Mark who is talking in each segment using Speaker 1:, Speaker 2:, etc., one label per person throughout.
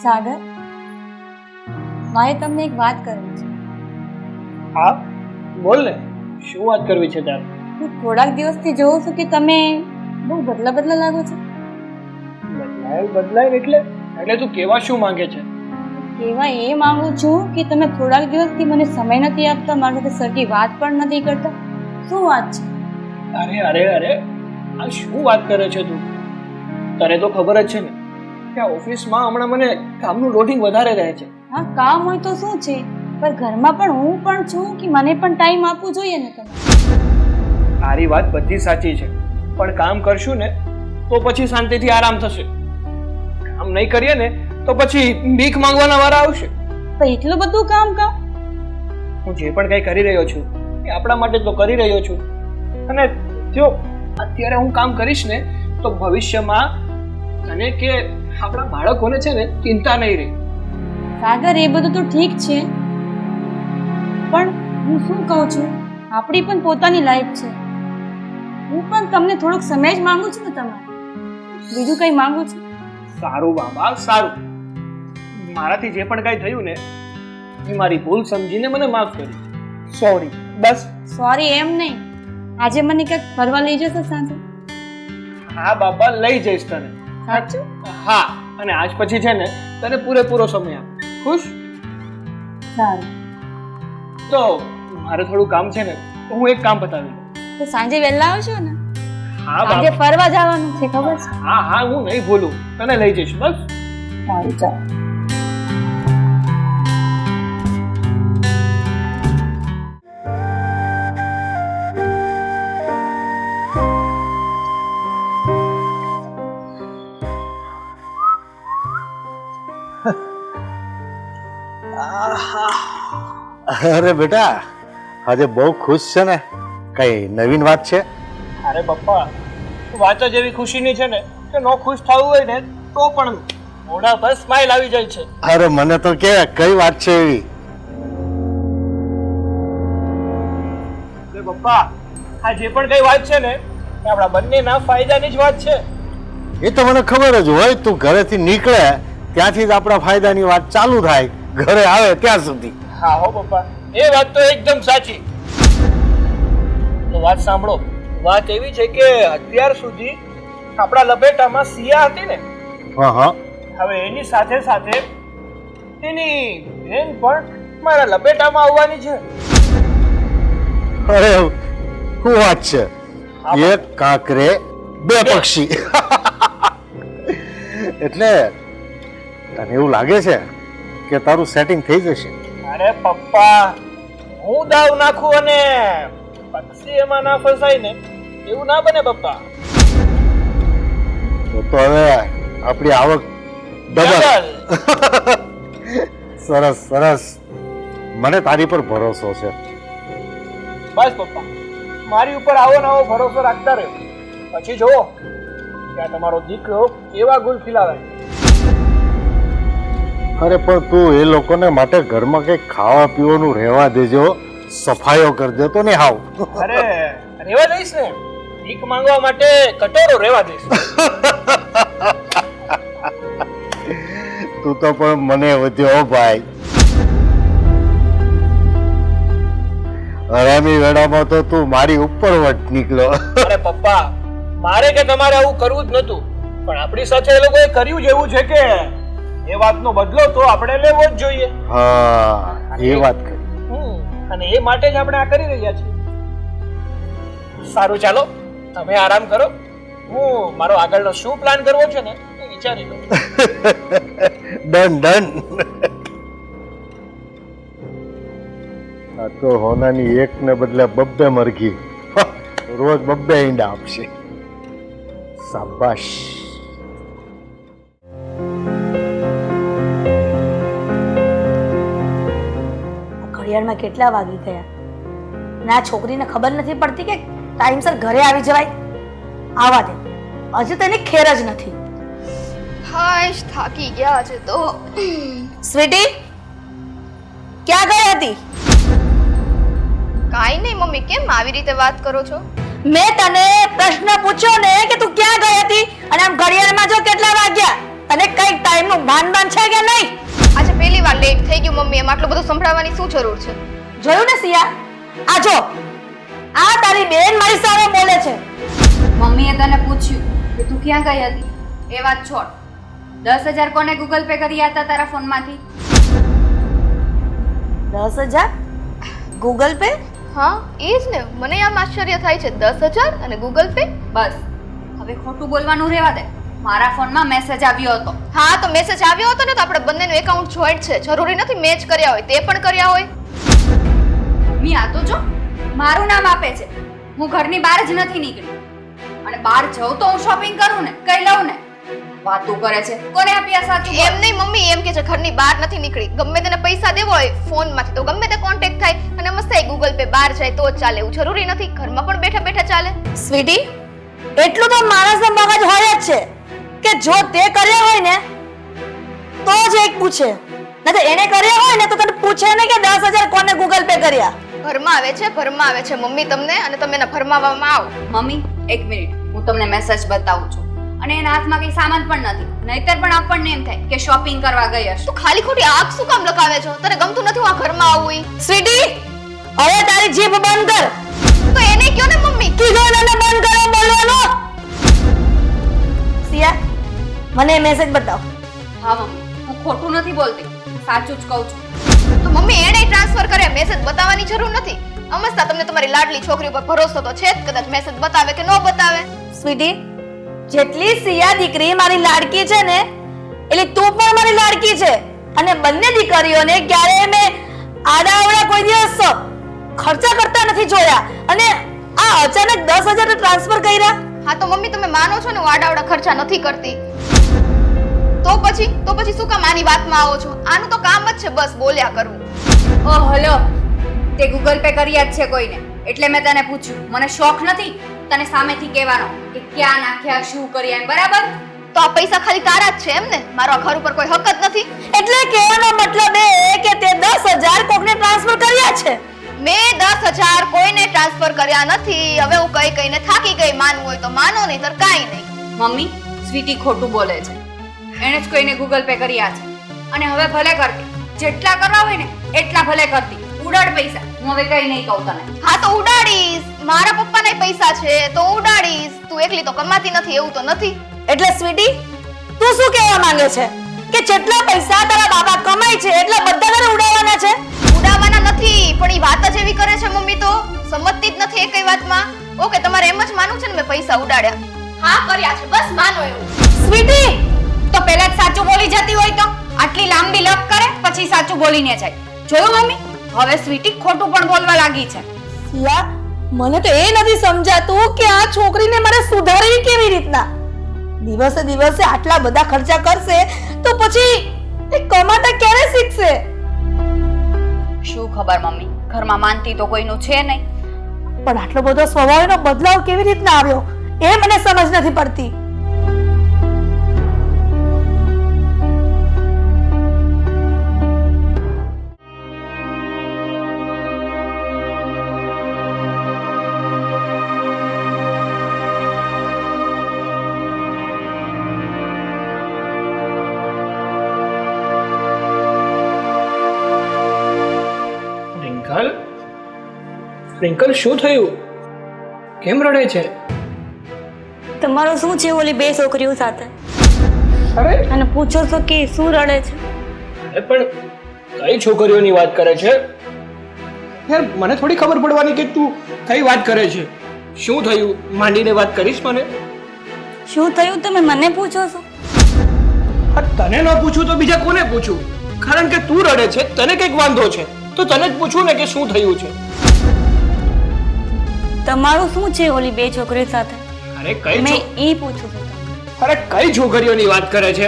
Speaker 1: સાગર, મારે તમને એક વાત કરવી છે.
Speaker 2: હા બોલ ને, શું વાત કરવી છે તારે?
Speaker 1: હું થોડાક દિવસથી જોઉં છું કે તમે બહુ બદલા લાગો છો.
Speaker 2: બદલાય એટલે એટલે તું કેવા શું માંગે છે?
Speaker 1: એવા એ માંગુ છું કે તમે થોડાક દિવસથી મને સમય નથી આપતા, મારી સાથે સરખી વાત પણ નથી કરતા. શું વાત છે?
Speaker 2: અરે આ શું વાત કરે છે તું? તને તો ખબર જ છે ને કે આ ઓફિસમાં હમણાં મને કામનું લોડિંગ વધારે રહે છે.
Speaker 1: હા, કામ હોય તો શું છે, પણ ઘરમાં પણ હું પણ છું કે મને પણ ટાઈમ આપવું જોઈએ ને તમે.
Speaker 2: તારી વાત બધી સાચી છે, પણ કામ કરશું ને તો પછી શાંતિથી આરામ થશે. કામ નહીં કરીએ ને તો પછી ભીખ માંગવાના વારા આવશે.
Speaker 1: તો એટલું બધું કામ
Speaker 2: હું જે પણ કંઈ કરી રહ્યો છું એ આપણા માટે તો કરી રહ્યો છું, અને જો અત્યારે હું કામ કરીશ ને તો ભવિષ્યમાં તને કે આપણા બાળકોને છે ને ચિંતા નહીં રહે.
Speaker 1: સાગર, એ બધું તો ઠીક છે, પણ હું શું કહું છું, આપણી પણ પોતાની લાઈફ છે. હું પણ તમને થોડોક સમય જ માંગુ છું ને તમારે, બીજું કંઈ માંગુ છું?
Speaker 2: સારું બાબા, સારું. મારાથી જે પણ કંઈ થયું ને એ મારી ભૂલ સમજીને મને માફ કરી. સોરી. બસ.
Speaker 1: સોરી એમ નહીં, આજે મને ક્યાંક ફરવા લઈ જશો સાંજે?
Speaker 2: હા બાબા, લઈ જઈશ તને.
Speaker 1: સાચું?
Speaker 2: હા, અને આજ પછી છે ને તને પૂરેપૂરો સમય આપ. ખુશ?
Speaker 1: સારું.
Speaker 2: તો મારે થોડું કામ છે ને, તો હું એક કામ પતાવી લઉં.
Speaker 1: તો સાંજે વહેલા આવશો ને?
Speaker 2: હા
Speaker 1: સાંજે
Speaker 2: બાબા.
Speaker 1: ફરવા જવાનું છે, ખબર છે?
Speaker 2: હા હું નહીં ભૂલું, તને લઈ જઈશ. બસ.
Speaker 1: સારું, ચાલો.
Speaker 3: અરે બેટા, આજે બહુ ખુશ છે ને? કઈ નવીન વાત છે?
Speaker 2: અરે પપ્પા, વાત જ એવી ખુશીની છે ને કે નો ખુશ થવું હોય ને તો પણ મોઢા પર સ્માઈલ આવી જાય છે.
Speaker 3: અરે મને તો કે કઈ વાત છે એવી?
Speaker 2: અરે પપ્પા, આ જે પણ કઈ વાત છે ને એ આપણા બંનેના ફાયદાની જ વાત છે.
Speaker 3: એ તો મને ખબર જ હોય, તું ઘરેથી નીકળે ત્યાંથી જ આપણા ફાયદાની વાત ચાલુ થાય, ઘરે આવે ત્યાં સુધી.
Speaker 2: હા હો પપ્પા, એ વાત તો એકદમ સાચી. તો વાત સાંભળો. વાત એવી છે કે અત્યાર સુધી આપણા લપેટામાં સિયા હતી ને,
Speaker 3: હા.
Speaker 2: હવે એની સાથે સાથે એની બેન પણ મારા લપેટામાં આવવાની છે.
Speaker 3: અરે શું વાત છે? એક કાંકરે બે પક્ષી. એટલે તને એવું લાગે છે કે તારું સેટિંગ થઈ જશે?
Speaker 2: અરે પપ્પા, હું દાવ નાખું અને પક્ષી એમાં ના ફસાય ને એવું ના બને પપ્પા.
Speaker 3: તો હવે આપણી આવક ડબલ. સરસ. મને તારી પર ભરોસો છે.
Speaker 2: બસ પપ્પા, મારી ઉપર આવો નવો ભરોસો રાખતા રહ્યો, પછી જુઓ કે આ તમારો દીકરો કેવા ગુલ ખીલાવે.
Speaker 3: અરે પણ તું એ લોકોને માટે ઘરમાં કંઈક ખાવા પીવાનું રહેવા દેજો, સફાઈઓ કરી દેતો ને હાવ.
Speaker 2: અરે રેવા દઈશ ને, ભીખ માંગવા માટે કટોરો રેવા દઈશ.
Speaker 3: તું તો પણ મને વધ્યો ભાઈ. હરામી વેળામાં તો તું મારી ઉપર વટ નીકળ્યો.
Speaker 2: અરે પપ્પા, મારે કે તમારે આવું કરવું જ નતું, પણ આપણી સાથે એ લોકોએ કર્યું જ એવું છે કે એ વાતનો બદલો તો આપણે લેવો જ જોઈએ.
Speaker 3: હા, એ વાત કરી.
Speaker 2: અને એ માટે જ આપણે આ કરી રહ્યા છીએ. સારું, ચાલો તમે આરામ કરો, હું મારો આગળનો શું પ્લાન કરવો છે ને એ વિચારી લઉં.
Speaker 3: ડન. આ તો હોનાની એક ને બદલે બબ્બે મરઘી, રોજ બબ્બે ઈંડા આપશે. શાબાશ.
Speaker 4: ઘડિયાળમાં કેટલા વાગી ગયા? ના, છોકરીને ખબર નથી પડતી કે ટાઈમસર ઘરે આવી જવાય. આવા દે, હજુ તેની ખેર જ નથી.
Speaker 5: હાશ, થાકી ગયા છે તો.
Speaker 4: સ્વીટી, ક્યાં ગઈ હતી?
Speaker 5: કાઈ નહીં મમ્મી, કેમ આવી રીતે વાત કરો છો?
Speaker 4: મેં તને પ્રશ્ન પૂછ્યો ને કે તું ક્યાં ગઈ હતી, અને આમ ઘડિયાળમાં જો કેટલા વાગ્યા? તને કઈ ટાઈમનું ભાન છે કે નહીં?
Speaker 5: આજે પહેલી વાર લેટ થઈ ગયું મમ્મી, એમ આટલું બધું સંભળાવવાની શું જરૂર છે?
Speaker 4: જોયું ને સિયા, આ જો આ તારી બેન મારી સામે બોલે છે.
Speaker 6: મમ્મીએ તને પૂછ્યું કે તું ક્યાં ગઈ હતી, એ વાત છોડ. 10,000 કોને ગૂગલ પે કર્યા હતા તારા ફોનમાંથી?
Speaker 4: 10,000 ગૂગલ પે?
Speaker 5: હા એ જ ને, મને આમ આશ્ચર્ય થાય છે. 10,000 અને ગૂગલ પે?
Speaker 6: બસ હવે ખોટું બોલવાનું રહેવા દે. મારા ફોનમાં મેસેજ આવ્યો હતો.
Speaker 5: હા તો મેસેજ આવ્યો હતો ને, તો આપણે બંનેનું એકાઉન્ટ જોઈન્ટ છે. જરૂરી નથી મેચ કર્યા હોય, તે પણ કર્યા હોય.
Speaker 6: મમ્મી આ તો જો મારું નામ આપે છે. હું ઘરની બહાર જ નથી નીકળી, અને બહાર જાઉં તો હું શોપિંગ કરું ને, કઈ લઉં ને. વાતું કરે છે, કોને આપ્યા સાચું?
Speaker 5: એમ નહીં મમ્મી, એમ કે છે ઘરની બહાર નથી નીકળી. ગમે તેને પૈસા દેવો હોય ફોનમાંથી તો ગમે તે કોન્ટેક્ટ થાય અને મસ્ત ગૂગલ પે બહાર જાય તો જ ચાલે. એવું જરૂરી નથી ઘરમાં પણ બેઠા બેઠા ચાલે.
Speaker 4: સ્વીટી, એટલું તો માણસનો મગજ હોય જ છે કે જો તે કર્યા હોય ને તો જ એક પૂછે, નહીં તો એને કર્યા હોય ને તો તને પૂછે ને કે 10,000 કોને ગૂગલ પે કર્યા.
Speaker 5: ભરમાં આવે છે મમ્મી તમને, અને તમે એને ભરમાવામાં આવો.
Speaker 6: મમ્મી એક મિનિટ, હું તમને મેસેજ બતાવું છું. અને એના હાથમાં કઈ સામાન પણ નથી, નહીતર પણ આપણને એમ થાય કે શોપિંગ કરવા ગઈ હશે.
Speaker 5: તું ખાલી ખોટી આંખ શું કામ લગાવે છો? તને ગમતું નથી હું આ ઘરમાં આવું ઈ?
Speaker 4: સ્વીટી, હવે તારી જીભ બંધ કર.
Speaker 5: તો એને કયો ને મમ્મી.
Speaker 4: કીધું એને બંધ કરો બોલવાનું. સિયા, મને મેસેજ બતાવ.
Speaker 6: હા મમ્મી, હું ખોટું નથી બોલતી, સાચું જ કહું છું.
Speaker 5: તો મમ્મી એને ટ્રાન્સફર કરે, મેસેજ બતાવવાની જરૂર નથી. અમસ્તા તમને તમારી લાડલી છોકરી ઉપર ભરોસો તો છે જ, કદાચ મેસેજ બતાવે કે ન બતાવે.
Speaker 4: સ્વીટી, જેટલી સિયા દીકરી મારી લાડકી છે ને એટલે તું પણ મારી લાડકી છે. અને બંને દીકરીઓને ક્યારેય મેં આડાઅવળા કોઈ દિવસ ખર્ચા કરતા નથી જોયા, અને આ અચાનક 10,000 ટ્રાન્સફર કર્યા.
Speaker 5: હા તો મમ્મી તમે માનો છો ને હું આડાવડા ખર્ચા નથી કરતી? તો પછી શું કામ આની વાતમાં આવો છો? આનું તો કામ જ છે બસ બોલ્યા કરવું.
Speaker 6: ઓ હલો, તે ગૂગલ પે કર્યા જ છે કોઈને, એટલે મેં તને પૂછ્યું. મને શોખ નથી તને સામેથી કહેવાનો કે ક્યાં નાખ્યા, શું કર્યા, એમ બરાબર?
Speaker 5: તો આ પૈસા ખાલી તારા જ છે એમ ને? મારો આ ઘર ઉપર કોઈ હક જ નથી?
Speaker 4: એટલે કહેવાનો મતલબ એ કે તે 10,000 કોકને ટ્રાન્સફર કર્યા છે.
Speaker 5: મેં 10,000 કોઈને ટ્રાન્સફર કર્યા નથી. હવે હું કહીને થાકી ગઈ. માનવું હોય તો માનો, નહીં તો કાંઈ નહીં.
Speaker 6: મમ્મી, સ્વીટી ખોટું બોલે છે. એણે જ કોઈને ગૂગલ પે કર્યા છે, અને હવે ભલે કરતી. જેટલા કરવા હોય ને એટલા ભલે કરતી. ઉડાડ પૈસા, હું હવે કઈ નહીં કહું તને.
Speaker 5: હા તો ઉડાડીશ. મારા પપ્પાને પૈસા છે તો ઉડાડીશ. તું એકલી તો કમાતી નથી એવું તો નથી.
Speaker 4: એટલે સ્વીટી, તું શું કહેવા માંગે છે કે જેટલા પૈસા તારા બાબા કમાય છે એટલા બધા તારે ઉડાવવાના છે?
Speaker 5: ઉડાવવાના નથી, પણ ઈ વાત જ એવી કરે છે મમ્મી, તો સમજતી જ નથી એકઈ વાતમાં. ઓકે તમારે એમ જ માનવું છે ને મેં પૈસા ઉડાડ્યા? હા કર્યા છે, બસ માનો એવું.
Speaker 4: સ્વીટી,
Speaker 6: તો પહેલા જ સાચું બોલી જતી હોય તો આટલી લાંબી લપ કરે પછી સાચું બોલીને જાય. જોયું મમ્મી, હવે સ્વીટી ખોટું પણ બોલવા લાગી છે.
Speaker 4: સિયા, મને તો એ નથી સમજાતું કે આ છોકરીને મારે સુધારવી કેવી રીતના. દિવસે દિવસે આટલા બધા ખર્ચા કરશે તો પછી એ કમાતા ક્યારે શીખશે?
Speaker 6: શું ખબર મમ્મી, ઘરમાં માનતી તો કોઈનું છે નહીં.
Speaker 4: પણ આટલો બધો સ્વભાવનો બદલાવ કેવી રીતના આવ્યો એ મને સમજ નથી પડતી.
Speaker 2: રિંકલ, શું થયું? કેમ રડે છે?
Speaker 1: તમારું શું છે ઓલી બે છોકરીઓ સાથે?
Speaker 2: અરે
Speaker 1: અને પૂછો છો કે શું રડે છે?
Speaker 2: અરે પણ કઈ છોકરીઓની વાત કરે છે યાર? મને થોડી ખબર પડવાની કે તું કઈ વાત કરે છે. શું થયું માંડીને વાત કરીશ મને?
Speaker 1: શું થયું તમે મને પૂછો છો?
Speaker 2: તને ન પૂછું તો બીજા કોને પૂછું? કારણ કે તું રડે છે, તને કઈક વાંધો છે તો તને જ પૂછું ને કે શું થયું છે.
Speaker 1: તમારું શું છે ઓલી બે છોકરીઓ સાથે?
Speaker 2: અરે કઈ
Speaker 1: મેં ઈ પૂછું છું.
Speaker 2: અરે કઈ છોકરીઓની વાત કરે છે?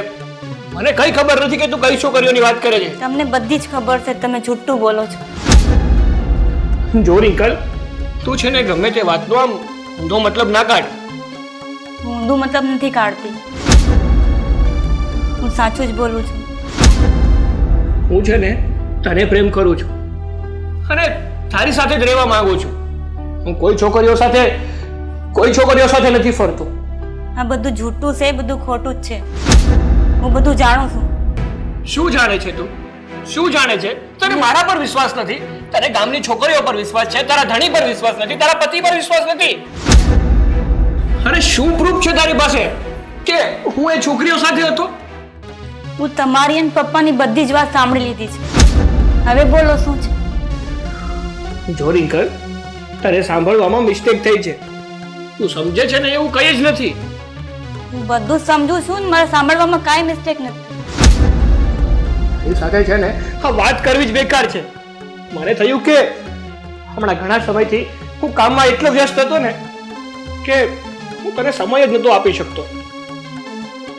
Speaker 2: મને કઈ ખબર નથી કે તું કઈ છોકરીઓની વાત કરે છે.
Speaker 1: તમને બધી જ ખબર છે, તમે જુઠ્ઠું બોલો છો.
Speaker 2: જો રિંકલ, તું છે ને ગમે તે વાતનો આમ ઊંધો મતલબ ના કાઢ.
Speaker 1: હું ઊંધું મતલબ નથી કાઢતી, હું સાચું જ બોલું છું.
Speaker 2: હું છે ને તને પ્રેમ કરું છું અને તારી સાથે જ રહેવા માંગુ છું. હું કોઈ છોકરીઓ સાથે નથી ફરતો.
Speaker 1: આ બધું જૂઠું છે, બધું ખોટું જ છે. હું બધું જાણું છું.
Speaker 2: શું જાણે છે તું? શું જાણે છે? તને મારા પર વિશ્વાસ નથી, તને ગામની છોકરીઓ પર વિશ્વાસ છે, તારા ધણી પર વિશ્વાસ નથી, તારા પતિ પર વિશ્વાસ નથી. અરે શું પ્રૂફ છે તારી પાસે કે હું એ છોકરીઓ સાથે હતો?
Speaker 1: હું તમારી અને પપ્પાની બધી જ વાત સાંભળી લીધી છે. હવે બોલો શું છે?
Speaker 2: જો રિંકલ, તને સાંભળવામાં મિસ્ટેક થઈ છે. તું સમજે છે ને એવું કંઈ જ નથી.
Speaker 1: હું બધું જ સમજુ છું ને મારે સાંભળવામાં કાંઈ મિસ્ટેક નથી.
Speaker 2: એ સાથે છે ને આ વાત કરવી જ બેકાર છે. મને થયું કે હમણાં ઘણા સમયથી હું કામમાં એટલો વ્યસ્ત હતો ને કે હું તને સમય જ નહોતો આપી શકતો.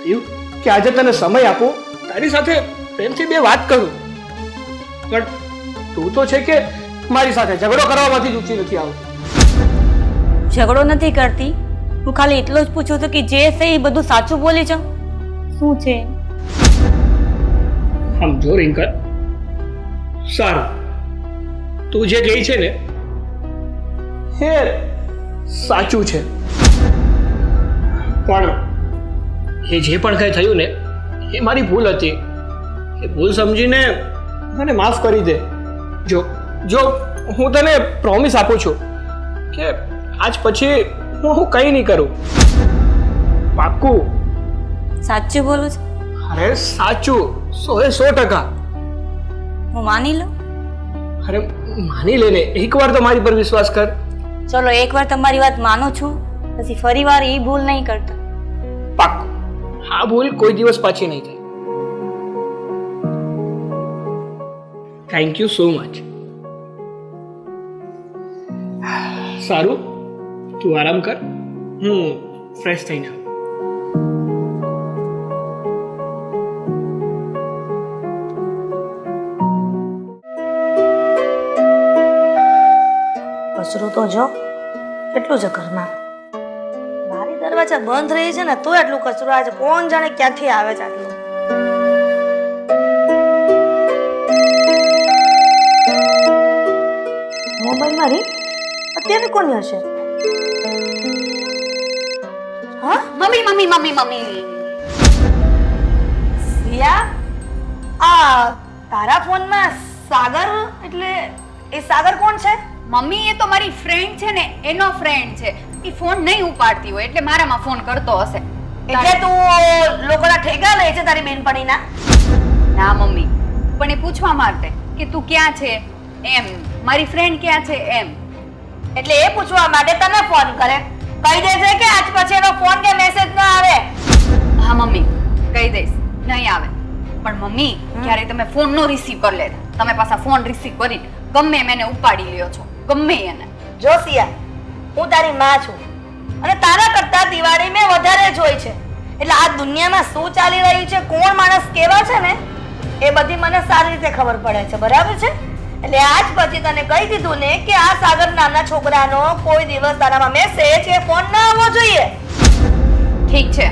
Speaker 2: થયું કે આજે તને સમય આપું, તારી સાથે પ્રેમથી બે વાત કરું. પણ તું તો છે કે મારી સાથે ઝઘડો કરવામાંથી જ ઊંચી નથી આવતી.
Speaker 1: ઝઘડો નથી કરતી, હું ખાલી એટલું જ પૂછું છું કે જે છે એ બધું સાચું બોલી જાઉં. શું છે?
Speaker 2: આમ જો રિંકલ, સારું, તું જે કહી છે ને એ સાચું છે, પણ એ જે પણ કંઈ થયું ને એ મારી ભૂલ હતી. એ ભૂલ સમજીને મને માફ કરી દે. જો હું તને પ્રોમિસ આપું છું કે આજ પછી હું કંઈ નહીં કરું. પાક્કું?
Speaker 1: સાચું બોલું છું?
Speaker 2: અરે સાચું, 100%.
Speaker 1: હું માની લઉં?
Speaker 2: અરે માની લે ને, એકવાર તો મારી પર વિશ્વાસ કર.
Speaker 1: ચલો એકવાર તમારી વાત માનું છું, પછી ફરી વાર એ ભૂલ નહીં કરતા.
Speaker 2: પાક્કું, આ ભૂલ કોઈ દિવસ પાછી નહીં થાય. Thank you so much. સારું, તું આરામ કર, હું ફ્રેશ થઈને આવું.
Speaker 4: કચરો તો જો કેટલું છે ઘરમાં. મારી દરવાજા બંધ રહી છે ને તો એટલું કચરો આવે છે. કોણ જાણે ક્યાંથી આવે છે આટલું. મોબાઈલમાં રીંગ અત્યારે કોની હશે? હા,
Speaker 6: મમ્મી મમ્મી મમ્મી મમ્મી
Speaker 4: સિયા, આ તારા ફોનમાં સાગર, એટલે એ સાગર કોણ છે?
Speaker 6: મમ્મી એ તો મારી ફ્રેન્ડ છે ને, એનો ફ્રેન્ડ છે. એ ફોન નહીં ઉપાડતી હોય એટલે મારામાં ફોન કરતો હશે.
Speaker 4: એટલે તું લોકોના ઠેકા લે છે તારી બેનપણીના?
Speaker 6: ના મમ્મી, પણ એ પૂછવા માટે કે તું ક્યાં છે એમ, મારી ફ્રેન્ડ ક્યાં છે એમ.
Speaker 4: એટલે એ પૂછવા માટે તને ફોન કરે. કહી દેજે કે આજ પછી એનો ફોન કે મેસેજ ન આવે.
Speaker 6: હા મમ્મી, કહી દઈશ, નહીં આવે. પણ મમ્મી, ક્યારે તમે ફોન નો રિસીવ કરી લેતા. તમે પાછા ફોન રિસીવ કરીને ગમે એમ એને ઉપાડી લ્યો છો, ગમે એને.
Speaker 4: જો સિયા, હું તારી માં છું અને તારા કરતા દિવાળી મેં વધારે જોઈ છે. એટલે આ દુનિયામાં શું ચાલી રહ્યું છે, કોણ માણસ કેવા છે ને એ બધી મને સારી રીતે ખબર પડે છે. બરાબર છે? એટલે આજ પછી તને કહી દીધું ને કે આ સાગર નામના છોકરાનો કોઈ દિવસ તારામાં મેસેજ કે ફોન ના આવવો જોઈએ.
Speaker 6: ઠીક છે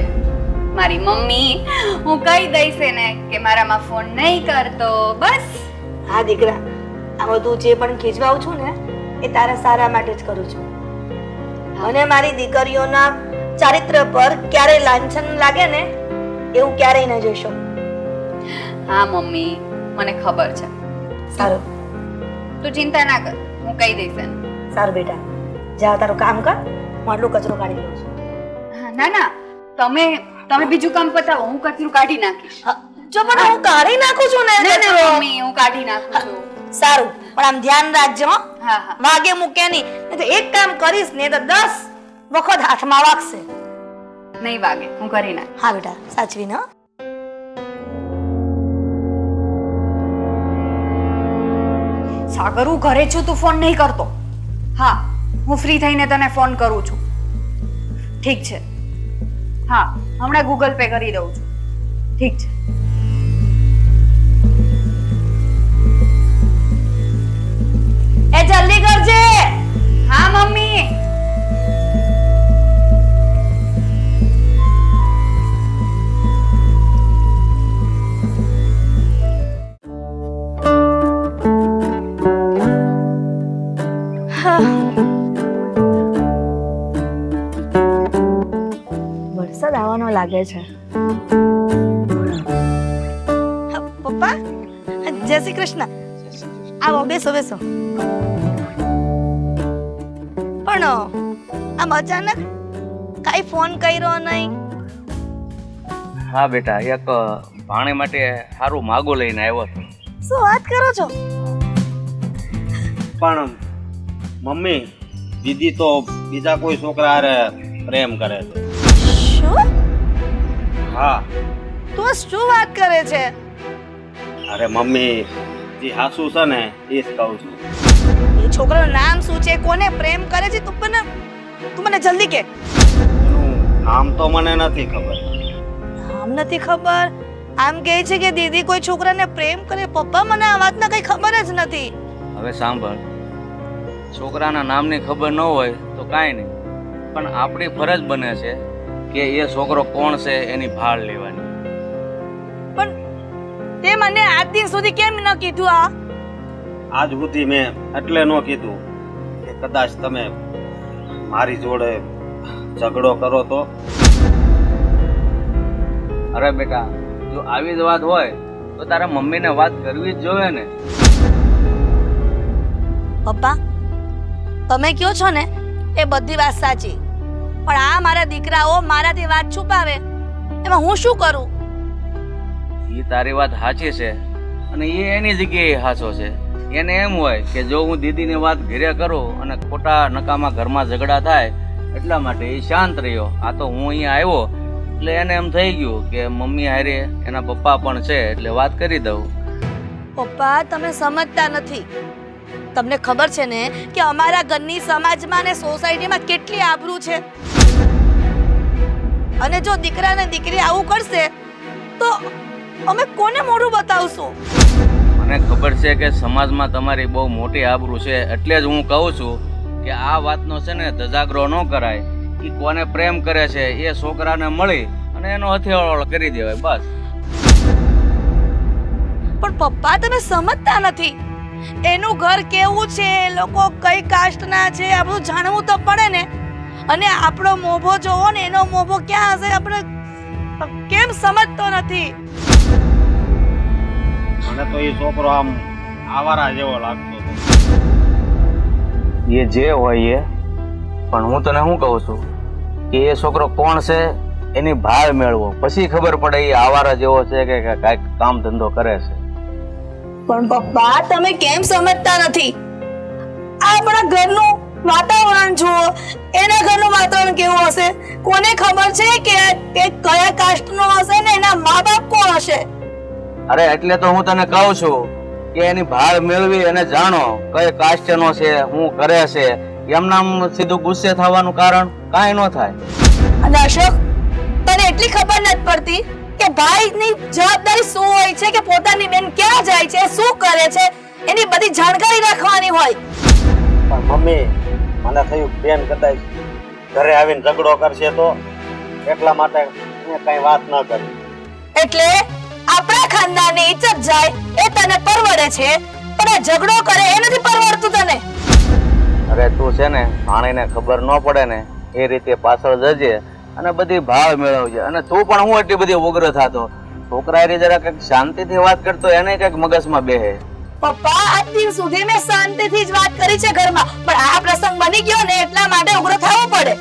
Speaker 6: મારી મમ્મી, હું કહી દઈશ એને કે મારામાં ફોન નહીં કરતો. બસ.
Speaker 4: હા દીકરા, આ બધું જે પણ ખીજવાઉં છું ને એ તારા સારા માટે જ કરું છું. અને મારી દીકરીઓના ચારિત્ર પર ક્યારે લાંછન લાગે ને એવું ક્યારેય ન જોઈશો.
Speaker 6: હા મમ્મી, મને ખબર છે.
Speaker 4: સારું
Speaker 6: તું ચિંતા ના કર, હું કહી દઈશ એને.
Speaker 4: સારું બેટા, જા તારું કામ કર, હું આટલું કચરો કાઢી લઉં છું.
Speaker 6: હા, ના ના, તમે બીજું કામ પતાવો, હું કચરું કાઢી નાખીશ.
Speaker 4: જો પણ હું કાઢી નાખું છું ને કચરો.
Speaker 6: મમ્મી, હું કાઢી નાખું છું.
Speaker 4: સારું, પણ આમ ધ્યાન રાખજો હો.
Speaker 6: હા હા.
Speaker 4: વાગે મૂકે નહીં. નહીં તો એક કામ કરીશ ને તો 10 વખત હાથમાં વાગશે.
Speaker 6: નહીં વાગે, હું કરી નાખ.
Speaker 4: હા બેટા, સાચવીને હો.
Speaker 6: સાગર, હું ઘરે છું, તું ફોન નહીં કરતો. હા, હું ફ્રી થઈને તને ફોન કરું છું. ઠીક છે. હા, હમણાં ગૂગલ પે કરી દઉં છું. ઠીક છે.
Speaker 4: એ જલ્દી કરજે.
Speaker 6: હા મમ્મી.
Speaker 4: વરસાદ આવવાનો લાગે છે. જય શ્રી કૃષ્ણ. આવો બેસો બેસો. પણ આમ અચાનક કાઈ ફોન કર્યો નહીં?
Speaker 7: હા બેટા, એક ભાણે માટે સારું માગો લઈને આવ્યો હતો.
Speaker 4: શું વાત કરો છો?
Speaker 8: પણ મમ્મી, દીદી તો બીજા કોઈ છોકરા હારે પ્રેમ કરે છે.
Speaker 4: શું?
Speaker 8: હા.
Speaker 4: તું શું વાત કરે છે?
Speaker 8: અરે મમ્મી, જે હાસુ છે ને એ જ કહું છું.
Speaker 4: એ છોકરાનું નામ શું છે? કોને પ્રેમ કરે છે? તું મને જલ્દી કે.
Speaker 8: એનું નામ તો મને નથી ખબર.
Speaker 4: નામ નથી ખબર? આમ કહે છે કે દીદી કોઈ છોકરાને પ્રેમ કરે. પપ્પા, મને આ વાતના કઈ ખબર જ નથી.
Speaker 7: હવે સાંભળ, છોકરાના નામની ખબર ન હોય તો કાંઈ નહીં, પણ આપણી ફરજ બને છે કે એ છોકરો કોણ છે એની ભાળ લેવાની.
Speaker 4: પણ તે મને આજ દિન સુધી કેમ ન કીધું?
Speaker 8: આજ સુધી મેં એટલે ન કીધું કે કદાચ તમે મારી જોડે ઝઘડો કરો તો.
Speaker 7: અરે બેટા, જો આવી જ વાત હોય તો તારા મમ્મીને વાત કરવી જ જોઈએ ને.
Speaker 4: પપ્પા, તમે કહો છો ને એ બધી વાત સાચી, પણ આ મારા દીકરાઓ મારાથી વાત છુપાવે, એમાં હું શું કરું?
Speaker 7: એ તારી વાત સાચી છે અને એ એની જગ્યાએ સાચો છે. એને એમ હોય કે જો હું દીદીની વાત ઘરે કરું અને ખોટા નકામા ઘરમાં ઝઘડા થાય એટલા માટે એ શાંત રહ્યો. આ તો હું અહીંયા આવ્યો એટલે એને એમ થઈ ગયું કે મમ્મી હારે એના પપ્પા પણ છે એટલે વાત કરી દઉં.
Speaker 4: પપ્પા, તમે સમજતા નથી. તમને ખબર છે ને કે અમારા ઘરની સમાજમાં ને સોસાયટીમાં કેટલી આબરૂ છે, અને જો દીકરા ને દીકરી આવું કરશે તો અમે કોને મોઢું બતાવશું?
Speaker 7: મને ખબર છે કે સમાજમાં તમારી બહુ મોટી આબરૂ છે, એટલે જ હું કહું છું કે આ વાતનો છે ને ધજાગરો ન કરાય. એ કોને પ્રેમ કરે છે એ છોકરાને મળી અને એનો હથિયારો કરી દેવાય બસ.
Speaker 4: પણ પપ્પા, તમે સમજતા નથી. એનું ઘર કેવું છે, લોકો કઈ કાસ્ટના છે, આ બધું જાણવું તો પડે ને. અને આપણો મોભો જોવો ને, એનો મોભો ક્યાં હશે? આપણે કેમ સમજતો નથી?
Speaker 8: મને તો એ છોકરો આમ આવારા જેવો લાગતો હતો.
Speaker 7: એ જે હોય એ, પણ હું તને શું કહું છું કે એ છોકરો કોણ છે એની ભાળ મેળવો, પછી ખબર પડે એ આવારા જેવો છે કે કાંઈક કામ ધંધો કરે છે.
Speaker 4: પણ પપ્પા, તમે કેમ સમજતા નથી? આપણા ઘરનું વાતાવરણ જુઓ, એના ઘરનું વાતાવરણ કેવું હશે? કોને ખબર છે કે કયા કાસ્ટનો હશે ને એના મા બાપ કોણ હશે?
Speaker 7: અરે એટલે તો હું તને કહું છું કે એની ભાળ મેળવી અને જાણો કઈ કાસ્ટનો છે, શું કરે છે. એમનામ સીધું ગુસ્સે થવાનું કારણ કાંઈ ન થાય.
Speaker 4: અને અશોક, તને એટલી ખબર નથી પડતી કે ભાઈની જવાબદારી શું હોય છે, કે પોતાની બેન ક્યાં જાય છે, શું કરે છે, એની બધી જાણકારી રાખવાની હોય.
Speaker 8: પણ મમ્મી, મને થયું બેન કદાચ ઘરે આવીને ઝઘડો કરશે તો એટલા માટે મેં કઈ વાત ન કરી.
Speaker 4: એટલે આપણા ખાનદાનની ઇજ્જત જાય એ તને પરવડે છે, પણ આ ઝઘડો કરે એ નથી પરવડતું તને.
Speaker 7: અરે તું છે ને ભાણીને ખબર ન પડે ને એ રીતે પાછળ જજે અને બધી ભાવ મેળવજે. અને તું પણ હું એટલી બધી ઉગ્ર થતો, છોકરા એ જરા કંઈક શાંતિથી વાત કરતો, એને કંઈક મગજમાં બેહે.
Speaker 4: પપ્પા, આજ દિન સુધી મેં શાંતિથી જ વાત કરી છે ઘરમાં, પણ આ પ્રસંગ બની ગયો ને એટલા માટે ઉગ્ર થવું પડે.